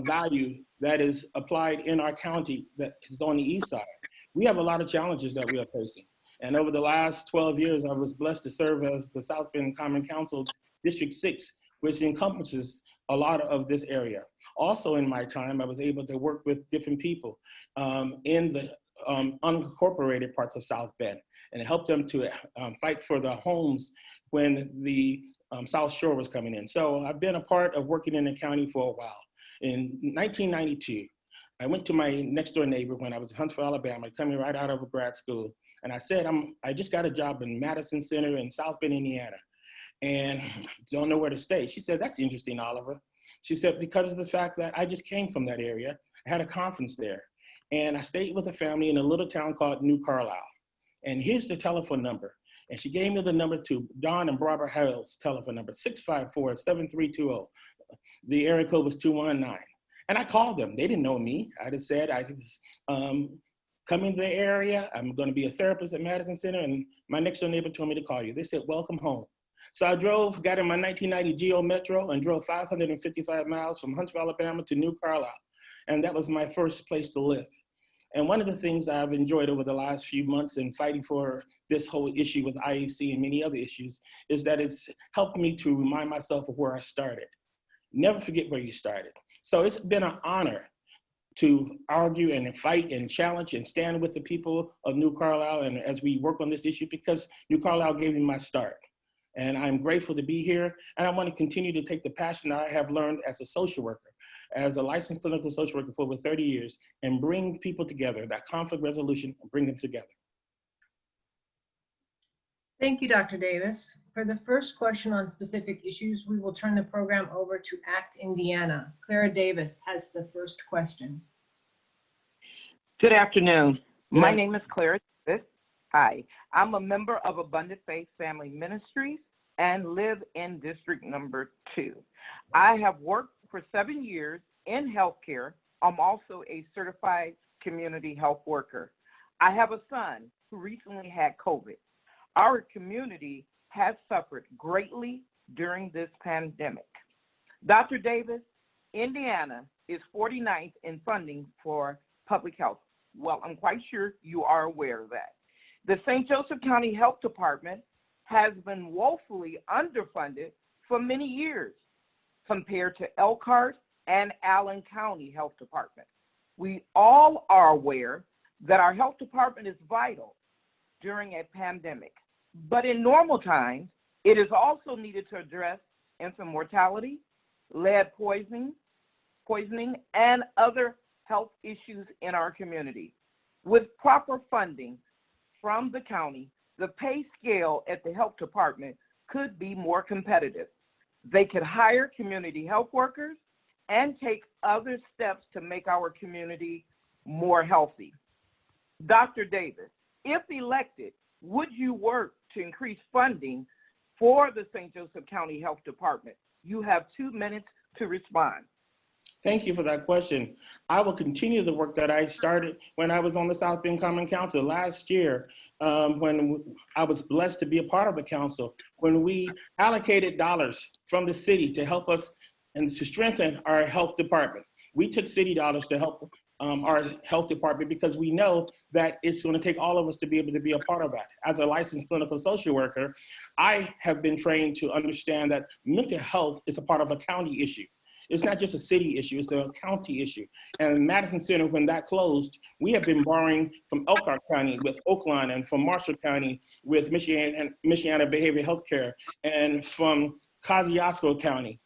value that is applied in our county that is on the east side. We have a lot of challenges that we are facing. And over the last 12 years, I was blessed to serve as the South Bend Common Council District 6, which encompasses a lot of this area. Also in my time, I was able to work with different people in the unincorporated parts of South Bend and help them to fight for the homes when the South Shore was coming in. So I've been a part of working in the county for a while. In 1992, I went to my next door neighbor when I was in Huntsville, Alabama, coming right out of a grad school. And I said, I just got a job in Madison Center in South Bend, Indiana, and don't know where to stay. She said, "That's interesting, Oliver." She said, "Because of the fact that I just came from that area, I had a conference there, and I stayed with a family in a little town called New Carlisle. And here's the telephone number." And she gave me the number to Don and Barbara Hale's telephone number, 654-7320. The area code was 219. And I called them. They didn't know me. I just said I was coming to the area. I'm going to be a therapist at Madison Center. And my next door neighbor told me to call you. They said, "Welcome home." So I got in my 1990 Geo Metro and drove 555 miles from Huntsville, Alabama to New Carlisle. And that was my first place to live. And one of the things I've enjoyed over the last few months in fighting for this whole issue with IEC and many other issues is that it's helped me to remind myself of where I started. Never forget where you started. So it's been an honor to argue and fight and challenge and stand with the people of New Carlisle and as we work on this issue, because New Carlisle gave me my start. And I'm grateful to be here. And I want to continue to take the passion that I have learned as a social worker, as a licensed clinical social worker for over 30 years, and bring people together, that conflict resolution, and bring them together. Thank you, Dr. Davis. For the first question on specific issues, we will turn the program over to ACT Indiana. Clara Davis has the first question. Good afternoon. My name is Clara Davis. Hi, I'm a member of Abundant Faith Family Ministries and live in District Number 2. I have worked for 7 years in healthcare. I'm also a certified community health worker. I have a son who recently had COVID. Our community has suffered greatly during this pandemic. Dr. Davis, Indiana is 49th in funding for public health. Well, I'm quite sure you are aware of that. The St. Joseph County Health Department has been woefully underfunded for many years compared to Elkhart and Allen County Health Department. We all are aware that our health department is vital during a pandemic, but in normal times, it is also needed to address infant mortality, lead poisoning, and other health issues in our community. With proper funding from the county, the pay scale at the health department could be more competitive. They could hire community health workers and take other steps to make our community more healthy. Dr. Davis, if elected, would you work to increase funding for the St. Joseph County Health Department? You have 2 minutes to respond. Thank you for that question. I will continue the work that I started when I was on the South Bend Common Council last year, when I was blessed to be a part of the council, when we allocated dollars from the city to help us and to strengthen our health department. We took city dollars to help our health department because we know that it's going to take all of us to be able to be a part of that. As a licensed clinical social worker, I have been trained to understand that mental health is a part of a county issue. It's not just a city issue, it's a county issue. And Madison Center, when that closed, we have been borrowing from Elkhart County with Oakland, and from Marshall County with Michiana Behavioral Health Care, and from Kosciuszko County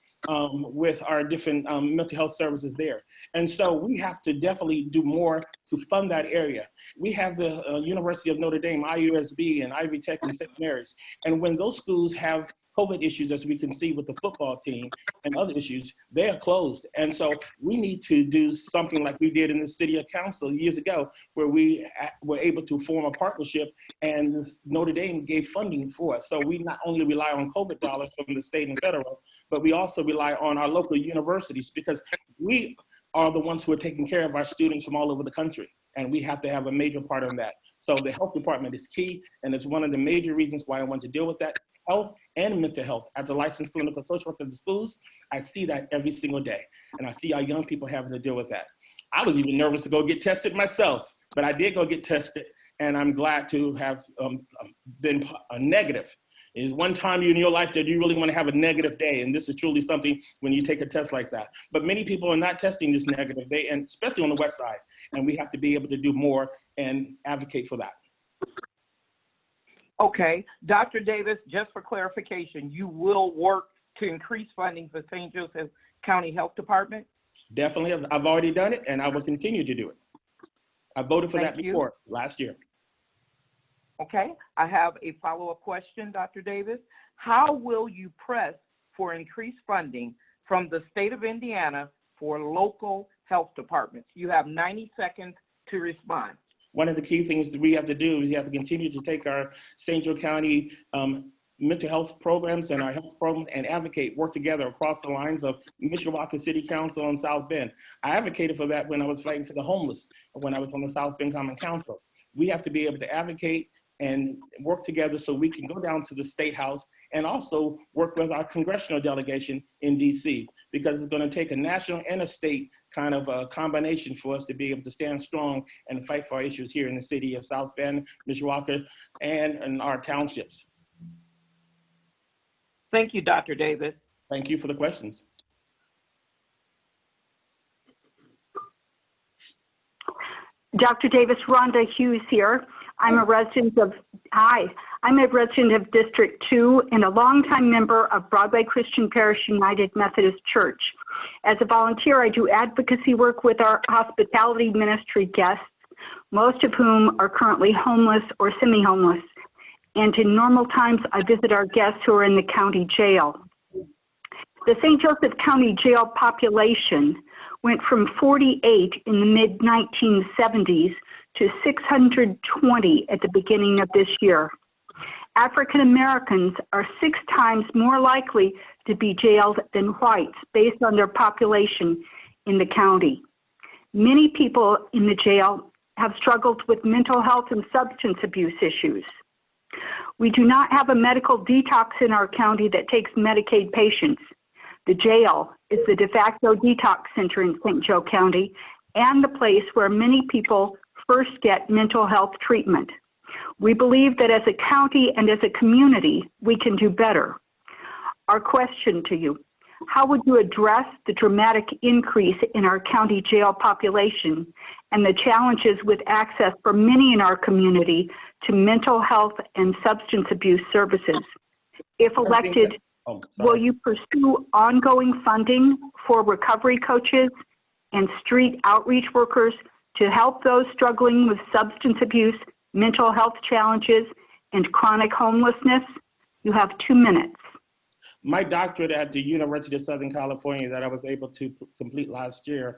with our different mental health services there. And so we have to definitely do more to fund that area. We have the University of Notre Dame, IUSB, and Ivy Tech and St. Mary's. And when those schools have COVID issues, as we can see with the football team and other issues, they are closed. And so we need to do something like we did in the city of council years ago, where we were able to form a partnership and Notre Dame gave funding for us. So we not only rely on COVID dollars from the state and federal, but we also rely on our local universities, because we are the ones who are taking care of our students from all over the country. And we have to have a major part in that. So the health department is key, and it's one of the major reasons why I want to deal with that. Health and mental health. As a licensed clinical social worker in the schools, I see that every single day. And I see our young people having to deal with that. I was even nervous to go get tested myself, but I did go get tested, and I'm glad to have been a negative. It's one time in your life that you really want to have a negative day, and this is truly something when you take a test like that. But many people are not testing this negative day, and especially on the west side, and we have to be able to do more and advocate for that. Okay, Dr. Davis, just for clarification, you will work to increase funding for St. Joseph County Health Department? Definitely, I've already done it, and I will continue to do it. I voted for that before, last year. Okay, I have a follow-up question, Dr. Davis. How will you press for increased funding from the state of Indiana for local health departments? You have 90 seconds to respond. One of the key things that we have to do is we have to continue to take our St. Joe County mental health programs and our health programs and advocate, work together across the lines of Mishawaka City Council and South Bend. I advocated for that when I was fighting for the homeless, when I was on the South Bend Common Council. We have to be able to advocate and work together so we can go down to the State House and also work with our congressional delegation in DC, because it's going to take a national and a state kind of a combination for us to be able to stand strong and fight for our issues here in the city of South Bend, Mishawaka, and in our townships. Thank you, Dr. Davis. Thank you for the questions. Dr. Davis, Rhonda Hughes here. I'm a resident of Hi, I'm a resident of District 2 and a longtime member of Broadway Christian Parish United Methodist Church. As a volunteer, I do advocacy work with our hospitality ministry guests, most of whom are currently homeless or semi-homeless. And in normal times, I visit our guests who are in the county jail. The St. Joseph County jail population went from 48 in the mid-1970s to 620 at the beginning of this year. African Americans are 6 times more likely to be jailed than whites based on their population in the county. Many people in the jail have struggled with mental health and substance abuse issues. We do not have a medical detox in our county that takes Medicaid patients. The jail is the de facto detox center in St. Joe County and the place where many people first get mental health treatment. We believe that as a county and as a community, we can do better. Our question to you, how would you address the dramatic increase in our county jail population and the challenges with access for many in our community to mental health and substance abuse services? If elected, will you pursue ongoing funding for recovery coaches and street outreach workers to help those struggling with substance abuse, mental health challenges, and chronic homelessness? You have 2 minutes. My doctorate at the University of Southern California that I was able to complete last year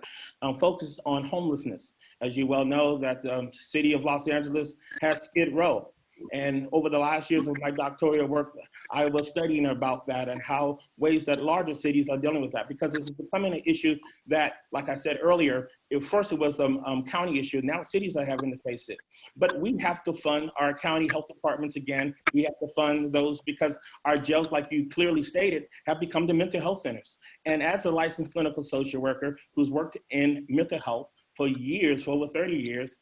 focused on homelessness. As you well know, that the city of Los Angeles has Skid Row. And over the last years of my doctoral work, I was studying about that and how ways that larger cities are dealing with that, because it's becoming an issue that, like I said earlier, first it was a county issue. Now cities are having to face it. But we have to fund our county health departments again. We have to fund those because our jails, like you clearly stated, have become the mental health centers. And as a licensed clinical social worker who's worked in mental health for years, for over 30 years,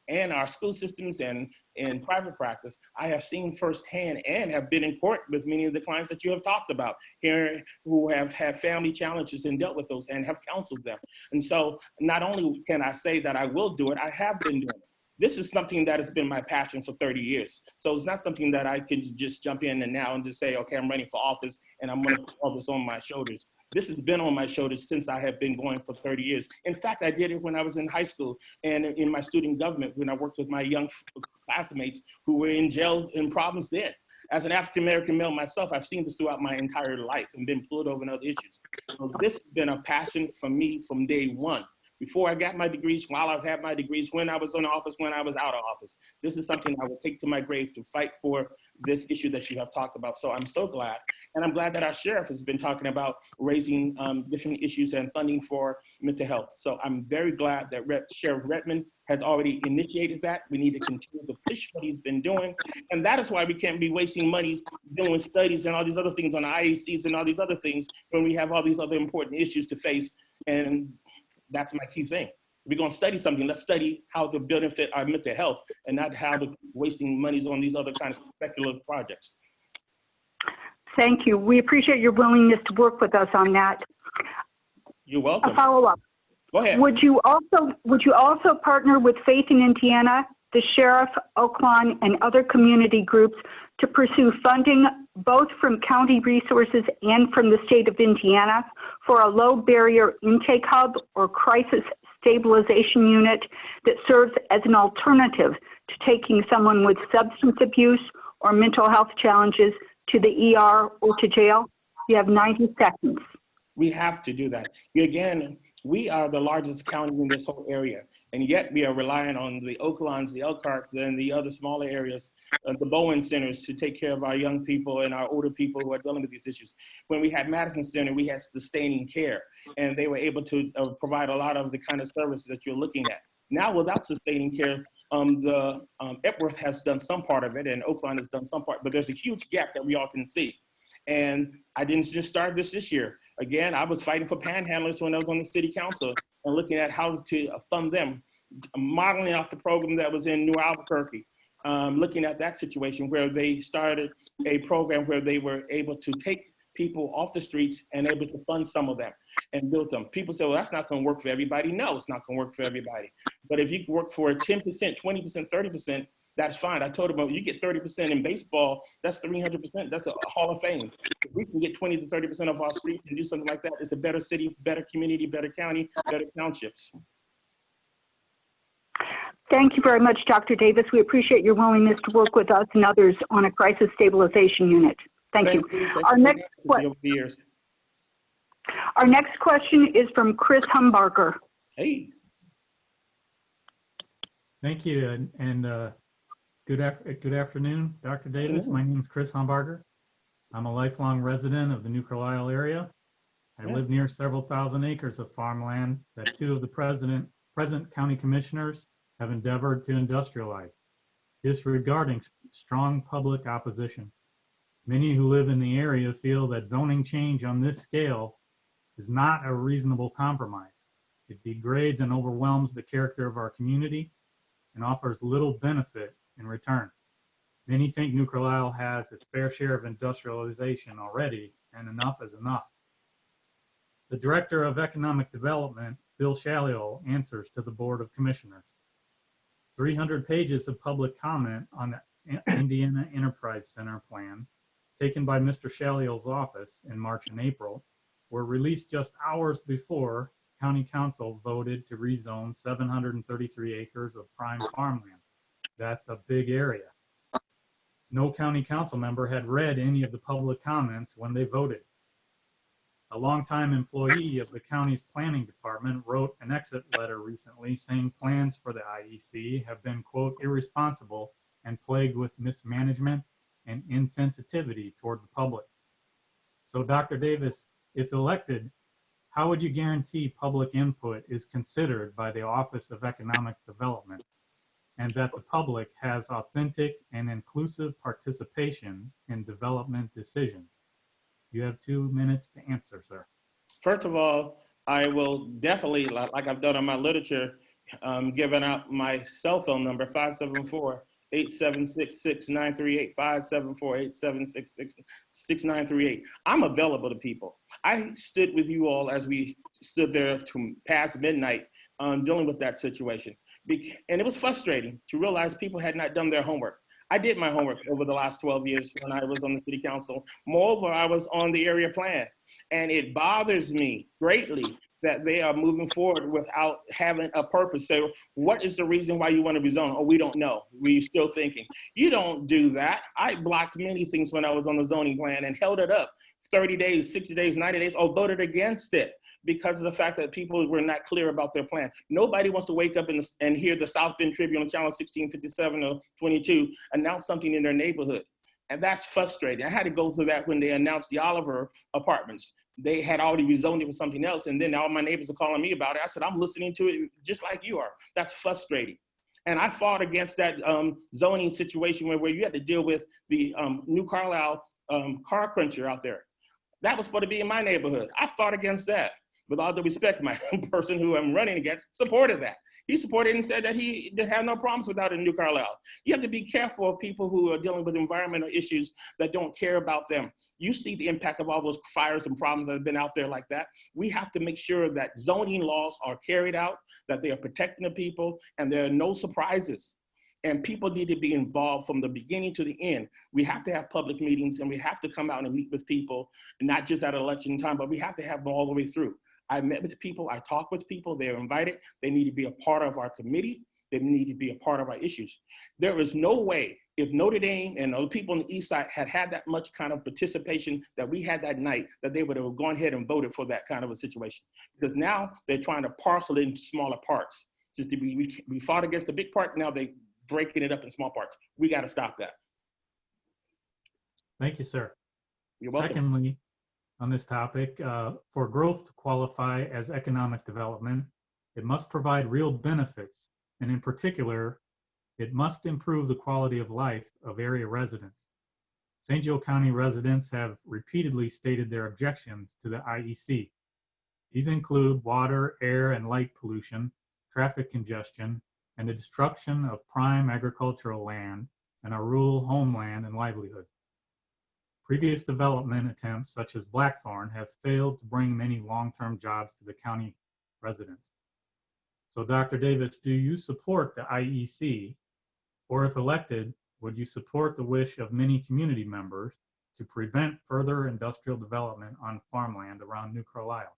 and our school systems and in private practice, I have seen firsthand and have been in court with many of the clients that you have talked about here who have had family challenges and dealt with those and have counseled them. And so not only can I say that I will do it, I have been doing it. This is something that has been my passion for 30 years. So it's not something that I can just jump in and now and just say, okay, I'm running for office and I'm gonna put all this on my shoulders. This has been on my shoulders since I have been going for 30 years. In fact, I did it when I was in high school and in my student government when I worked with my young classmates who were in jail and problems then. As an African-American male myself, I've seen this throughout my entire life and been pulled over in other issues. So this has been a passion for me from day one. Before I got my degrees, while I've had my degrees, when I was in office, when I was out of office. This is something I will take to my grave to fight for this issue that you have talked about. So I'm so glad. And I'm glad that our sheriff has been talking about raising different issues and funding for mental health. So I'm very glad that Sheriff Redmond has already initiated that. We need to continue to push what he's been doing. And that is why we can't be wasting money doing studies and all these other things on IACs and all these other things when we have all these other important issues to face. And that's my key thing. If we're going to study something, let's study how to benefit our mental health and not how to wasting monies on these other kinds of speculative projects. Thank you. We appreciate your willingness to work with us on that. You're welcome. A follow-up. Go ahead. Would you also partner with Faith in Indiana, the Sheriff, Oaklawn, and other community groups to pursue funding both from county resources and from the state of Indiana for a low barrier intake hub or crisis stabilization unit that serves as an alternative to taking someone with substance abuse or mental health challenges to the ER or to jail? You have 90 seconds. We have to do that. Again, we are the largest county in this whole area, and yet we are relying on the Oaklawns, the Elkharts, and the other smaller areas, the Bowen centers to take care of our young people and our older people who are dealing with these issues. When we had Madison Center, we had sustaining care, and they were able to provide a lot of the kind of services that you're looking at. Now, without sustaining care, Epworth has done some part of it, and Oaklawn has done some part, but there's a huge gap that we all can see. And I didn't just start this year. Again, I was fighting for panhandlers when I was on the city council and looking at how to fund them, modeling off the program that was in New Albuquerque, looking at that situation where they started a program where they were able to take people off the streets and able to fund some of them and build them. People say, well, that's not going to work for everybody. No, it's not going to work for everybody. But if you can work for 10%, 20%, 30%, That's fine. I told him, well, you get 30% in baseball, that's 300%. That's a Hall of Fame. If we can get 20 to 30% of our streets and do something like that, it's a better city, better community, better county, better townships. Thank you very much, Dr. Davis. We appreciate your willingness to work with us and others on a crisis stabilization unit. Thank you. Our next question is from Chris Humbarger. Hey. Thank you, and good afternoon, Dr. Davis. My name is Chris Humbarger. I'm a lifelong resident of the New Carlisle area. I live near several thousand acres of farmland that two of the present county commissioners have endeavored to industrialize, disregarding strong public opposition. Many who live in the area feel that zoning change on this scale is not a reasonable compromise. It degrades and overwhelms the character of our community and offers little benefit in return. Many think New Carlisle has its fair share of industrialization already, and enough is enough. The Director of Economic Development, Bill Shalliol, answers to the Board of Commissioners. 300 pages of public comment on the Indiana Enterprise Center plan taken by Mr. Shalliol's office in March and April were released just hours before County Council voted to rezone 733 acres of prime farmland. That's a big area. No County Council member had read any of the public comments when they voted. A longtime employee of the county's planning department wrote an exit letter recently saying plans for the IEC have been, quote, irresponsible and plagued with mismanagement and insensitivity toward the public. So Dr. Davis, if elected, how would you guarantee public input is considered by the Office of Economic Development and that the public has authentic and inclusive participation in development decisions? You have 2 minutes to answer, sir. First of all, I will definitely, like I've done on my literature, giving out my cell phone number, 574-876-6938, 574-876-6938. I'm available to people. I stood with you all as we stood there to past midnight dealing with that situation. And it was frustrating to realize people had not done their homework. I did my homework over the last 12 years when I was on the city council. Moreover, I was on the area plan. And it bothers me greatly that they are moving forward without having a purpose. So what is the reason why you want to rezone? Oh, we don't know. We're still thinking. You don't do that. I blocked many things when I was on the zoning plan and held it up 30 days, 60 days, 90 days, or voted against it because of the fact that people were not clear about their plan. Nobody wants to wake up and hear the South Bend Tribune on channel 1657 or 22 announce something in their neighborhood. And that's frustrating. I had to go through that when they announced the Oliver Apartments. They had already rezoned it with something else. And then all my neighbors are calling me about it. I said, I'm listening to it just like you are. That's frustrating. And I fought against that zoning situation where you had to deal with the New Carlisle car cruncher out there. That was supposed to be in my neighborhood. I fought against that. With all due respect, my person who I'm running against supported that. He supported and said that he didn't have no problems without a New Carlisle. You have to be careful of people who are dealing with environmental issues that don't care about them. You see the impact of all those fires and problems that have been out there like that. We have to make sure that zoning laws are carried out, that they are protecting the people, and there are no surprises. And people need to be involved from the beginning to the end. We have to have public meetings and we have to come out and meet with people, not just at election time, but we have to have them all the way through. I met with people, I talked with people, they're invited, they need to be a part of our committee, they need to be a part of our issues. There is no way, if Notre Dame and other people on the east side had had that much kind of participation that we had that night, that they would have gone ahead and voted for that kind of a situation. Because now they're trying to parcel it into smaller parts. Just to be, we fought against the big part, now they breaking it up in small parts. We gotta stop that. Thank you, sir. You're welcome. Secondly, on this topic, for growth to qualify as economic development, it must provide real benefits, and in particular, it must improve the quality of life of area residents. St. Joe County residents have repeatedly stated their objections to the IEC. These include water, air, and light pollution, traffic congestion, and the destruction of prime agricultural land and our rural homeland and livelihoods. Previous development attempts, such as Blackthorn, have failed to bring many long-term jobs to the county residents. So Dr. Davis, do you support the IEC Or if elected, would you support the wish of many community members to prevent further industrial development on farmland around New Carlisle?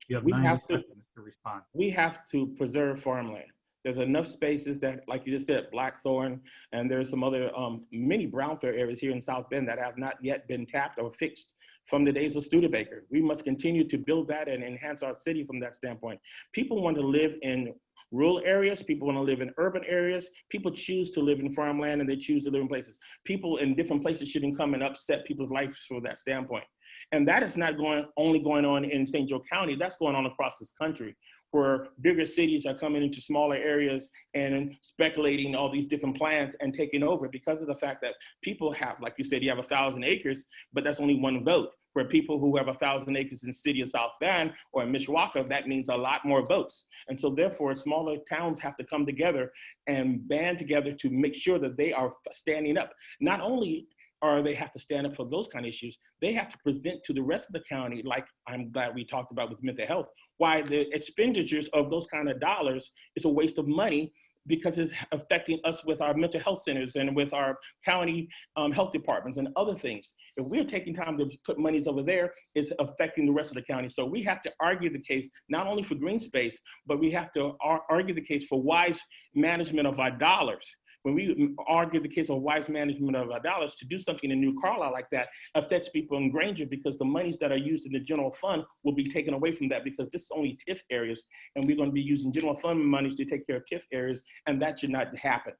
You have We 90 have to- seconds to respond. We have to preserve farmland. There's enough spaces that, like you just said, Blackthorn, and there's some other many brownfield areas here in South Bend that have not yet been tapped or fixed from the days of Studebaker. We must continue to build that and enhance our city from that standpoint. People want to live in rural areas. People want to live in urban areas. People choose to live in farmland and they choose to live in places. People in different places shouldn't come and upset people's lives from that standpoint. And that is not only going on in St. Joe County, that's going on across this country, where bigger cities are coming into smaller areas and speculating all these different plans and taking over because of the fact that people have, like you said, you have 1,000 acres, but that's only one vote. Where people who have 1,000 acres in the city of South Bend or in Mishawaka, that means a lot more votes. And so therefore, smaller towns have to come together and band together to make sure that they are standing up. Not only or they have to stand up for those kind of issues, they have to present to the rest of the county, like I'm glad we talked about with mental health, why the expenditures of those kind of dollars is a waste of money because it's affecting us with our mental health centers and with our county health departments and other things. If we're taking time to put monies over there, it's affecting the rest of the county. So we have to argue the case, not only for green space, but we have to argue the case for wise management of our dollars. When we argue the case of wise management of our dollars, to do something in New Carlisle like that affects people in Granger because the monies that are used in the general fund will be taken away from that because this is only TIF areas and we're going to be using general fund monies to take care of TIF areas, and that should not happen.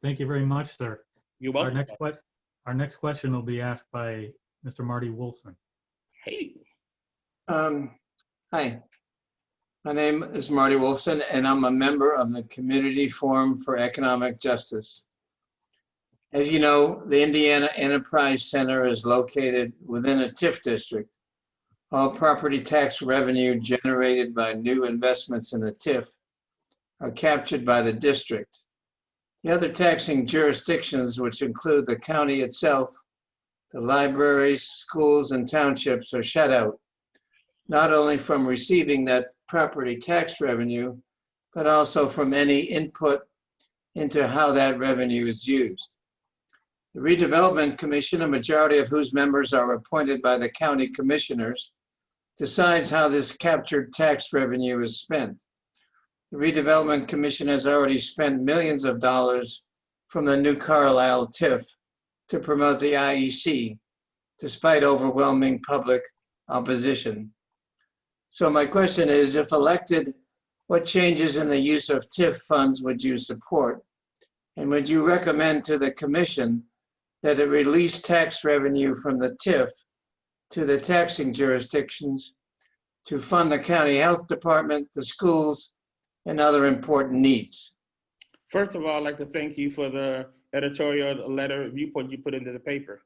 Thank you very much, sir. You're welcome. Our next question will be asked by Mr. Marty Wolfson. Hey. Hi. My name is Marty Wolfson, and I'm a member of the Community Forum for Economic Justice. As you know, the Indiana Enterprise Center is located within a TIF district. All property tax revenue generated by new investments in the TIF are captured by the district. The other taxing jurisdictions, which include the county itself, the libraries, schools, and townships, are shut out, not only from receiving that property tax revenue, but also from any input into how that revenue is used. The Redevelopment Commission, a majority of whose members are appointed by the county commissioners, decides how this captured tax revenue is spent. The Redevelopment Commission has already spent millions of dollars from the New Carlisle TIF to promote the IEC, despite overwhelming public opposition. So my question is, if elected, what changes in the use of TIF funds would you support? And would you recommend to the commission that it release tax revenue from the TIF to the taxing jurisdictions to fund the county health department, the schools, and other important needs? First of all, I'd like to thank you for the editorial letter viewpoint you put into the paper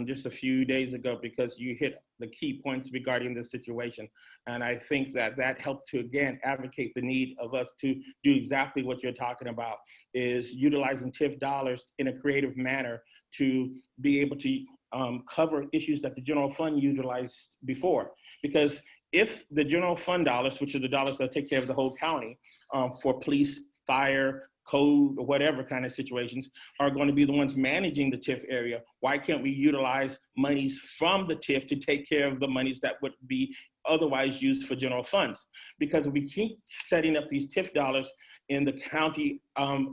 just a few days ago, because you hit the key points regarding this situation. And I think that that helped to, again, advocate the need of us to do exactly what you're talking about, is utilizing TIF dollars in a creative manner to be able to cover issues that the general fund utilized before. Because if the general fund dollars, which are the dollars that take care of the whole county for police, fire, code, or whatever kind of situations, are going to be the ones managing the TIF area, why can't we utilize monies from the TIF to take care of the monies that would be otherwise used for general funds? Because if we keep setting up these TIF dollars in the county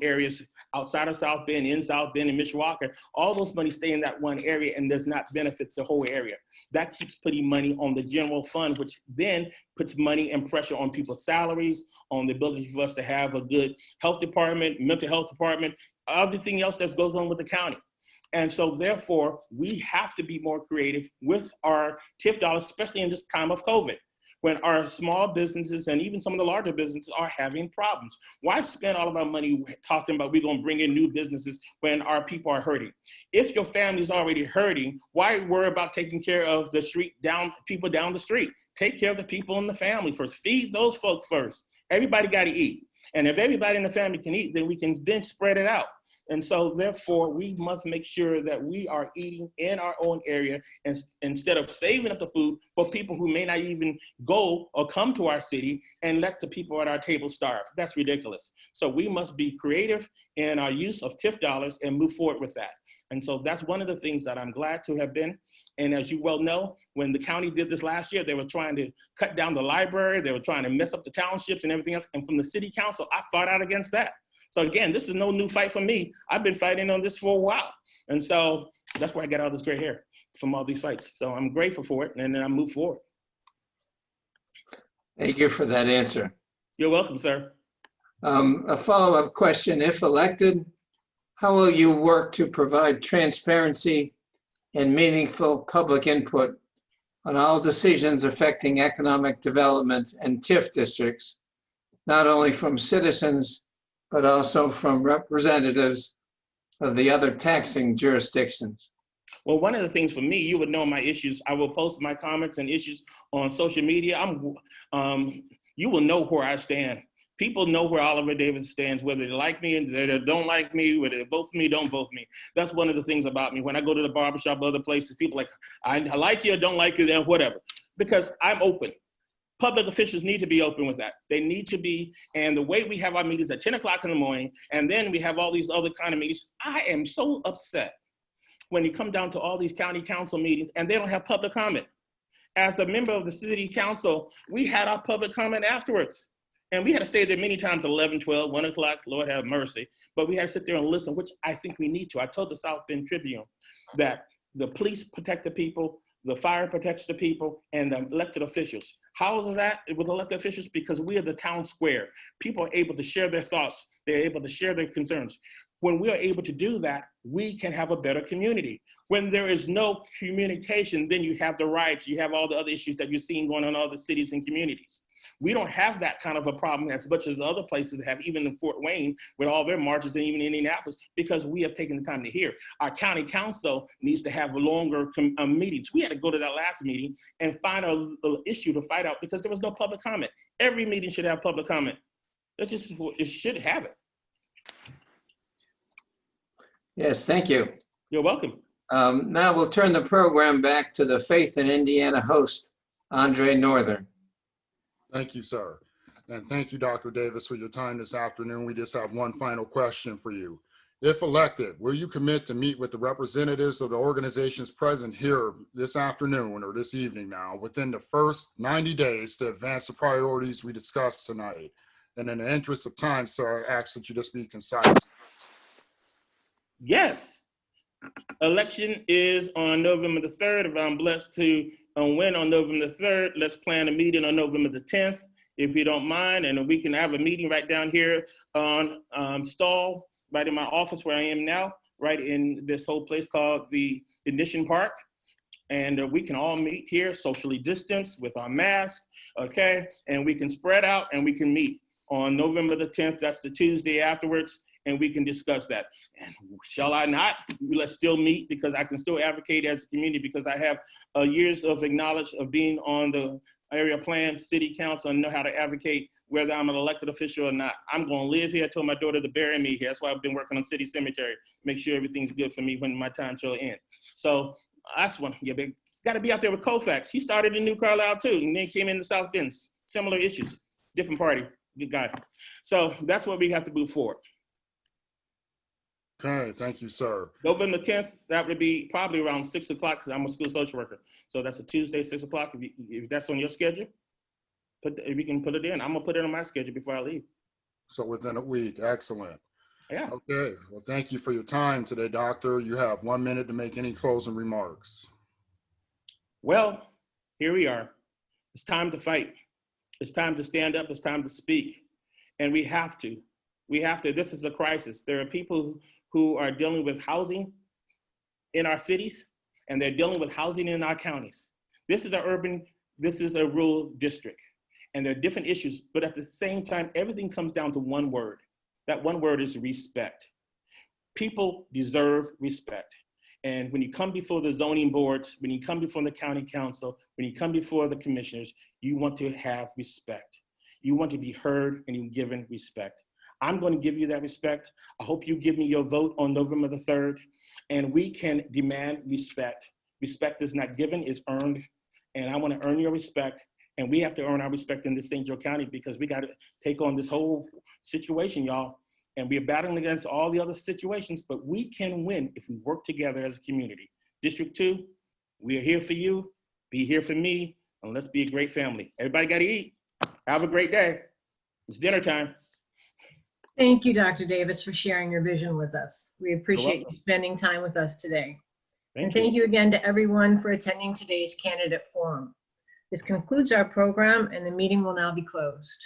areas outside of South Bend, in South Bend and Mishawaka, all those monies stay in that one area and does not benefit the whole area. That keeps putting money on the general fund, which then puts money and pressure on people's salaries, on the ability for us to have a good health department, mental health department, everything else that goes on with the county. And so therefore, we have to be more creative with our TIF dollars, especially in this time of COVID, when our small businesses and even some of the larger businesses are having problems. Why spend all of our money talking about we're gonna bring in new businesses when our people are hurting? If your family's already hurting, why worry about taking care of the people down the street? Take care of the people in the family first. Feed those folks first. Everybody gotta eat. And if everybody in the family can eat, then we can then spread it out. And so therefore, we must make sure that we are eating in our own area and instead of saving up the food for people who may not even go or come to our city and let the people at our table starve. That's ridiculous. So we must be creative in our use of TIF dollars and move forward with that. And so that's one of the things that I'm glad to have been. And as you well know, when the county did this last year, they were trying to cut down the library. They were trying to mess up the townships and everything else. And from the city council, I fought out against that. So again, this is no new fight for me. I've been fighting on this for a while. And so that's why I got all this gray hair from all these fights. So I'm grateful for it, and then I move forward. Thank you for that answer. You're welcome, sir. A follow-up question, if elected, how will you work to provide transparency and meaningful public input on all decisions affecting economic development and TIF districts, not only from citizens, but also from representatives of the other taxing jurisdictions? Well, one of the things for me, you would know my issues. I will post my comments and issues on social media. You will know where I stand. People know where Oliver Davis stands, whether they like me and they don't like me, whether they vote for me, don't vote for me. That's one of the things about me. When I go to the barbershop, other places, people like, I like you or don't like you, then whatever, because I'm open. Public officials need to be open with that. They need to be, and the way we have our meetings at 10 o'clock in the morning, and then we have all these other kind of meetings, I am so upset when you come down to all these county council meetings and they don't have public comment. As a member of the city council, we had our public comment afterwards. And we had to stay there many times, 11, 12, 1 o'clock, Lord have mercy. But we had to sit there and listen, which I think we need to. I told the South Bend Tribune that the police protect the people, the fire protects the people, and the elected officials. How is that with elected officials? Because we are the town square. People are able to share their thoughts. They're able to share their concerns. When we are able to do that, we can have a better community. When there is no communication, then you have the riots, you have all the other issues that you're seeing going on in other cities and communities. We don't have that kind of a problem as much as the other places have, even in Fort Wayne with all their marches and even in Indianapolis, because we have taken the time to hear. Our county council needs to have longer meetings. We had to go to that last meeting and find an issue to fight out because there was no public comment. Every meeting should have public comment. It should have it. Yes, thank you. You're welcome. Now we'll turn the program back to the Faith in Indiana host, Andre Northern. Thank you, sir. And thank you, Dr. Davis, for your time this afternoon. We just have one final question for you. If elected, will you commit to meet with the representatives of the organizations present here this afternoon or this evening now within the first 90 days to advance the priorities we discussed tonight? And in the interest of time, sir, I ask that you just be concise. Yes. Election is on November the 3rd. If I'm blessed to win on November the 3rd, let's plan a meeting on November the 10th, if you don't mind. And we can have a meeting right down here on Stall, right in my office where I am now, right in this whole place called the Ignition Park. And we can all meet here, socially distanced with our masks, okay? And we can spread out and we can meet on November the 10th. That's the Tuesday afterwards. And we can discuss that. And shall I not? Let's still meet because I can still advocate as a community because I have years of knowledge of being on the area plan, city council, and know how to advocate whether I'm an elected official or not. I'm gonna live here. I told my daughter to bury me here. That's why I've been working on city cemetery, make sure everything's good for me when my time shall end. So that's one, yeah, big. Gotta be out there with Koufax. He started in New Carlisle too, and then came into South Bend, similar issues, different party, good guy. So that's what we have to move forward. Okay, thank you, sir. November 10th, that would be probably around 6 o'clock because I'm a school social worker. So that's a Tuesday, 6 o'clock. If that's on your schedule, if we can put it in, I'm gonna put it on my schedule before I leave. So within a week, excellent. Yeah. Okay, well, thank you for your time today, Doctor. You have 1 minute to make any closing remarks. Well, here we are. It's time to fight. It's time to stand up. It's time to speak. And we have to. This is a crisis. There are people who are dealing with housing in our cities, and they're dealing with housing in our counties. This is a rural district, and there are different issues, but at the same time, everything comes down to one word. That one word is respect. People deserve respect. And when you come before the zoning boards, when you come before the county council, when you come before the commissioners, you want to have respect. You want to be heard and you're given respect. I'm going to give you that respect. I hope you give me your vote on November the 3rd, and we can demand respect. Respect is not given, it's earned, and I want to earn your respect, and we have to earn our respect in this St. Joe County because we got to take on this whole situation, y'all, and we're battling against all the other situations, but we can win if we work together as a community. District 2, we are here for you, be here for me, and let's be a great family. Everybody got to eat. Have a great day. It's dinner time. Thank you, Dr. Davis, for sharing your vision with us. We appreciate welcome. you spending time with us today. And Thank thank you. you again to everyone for attending today's candidate forum. This concludes our program and the meeting will now be closed.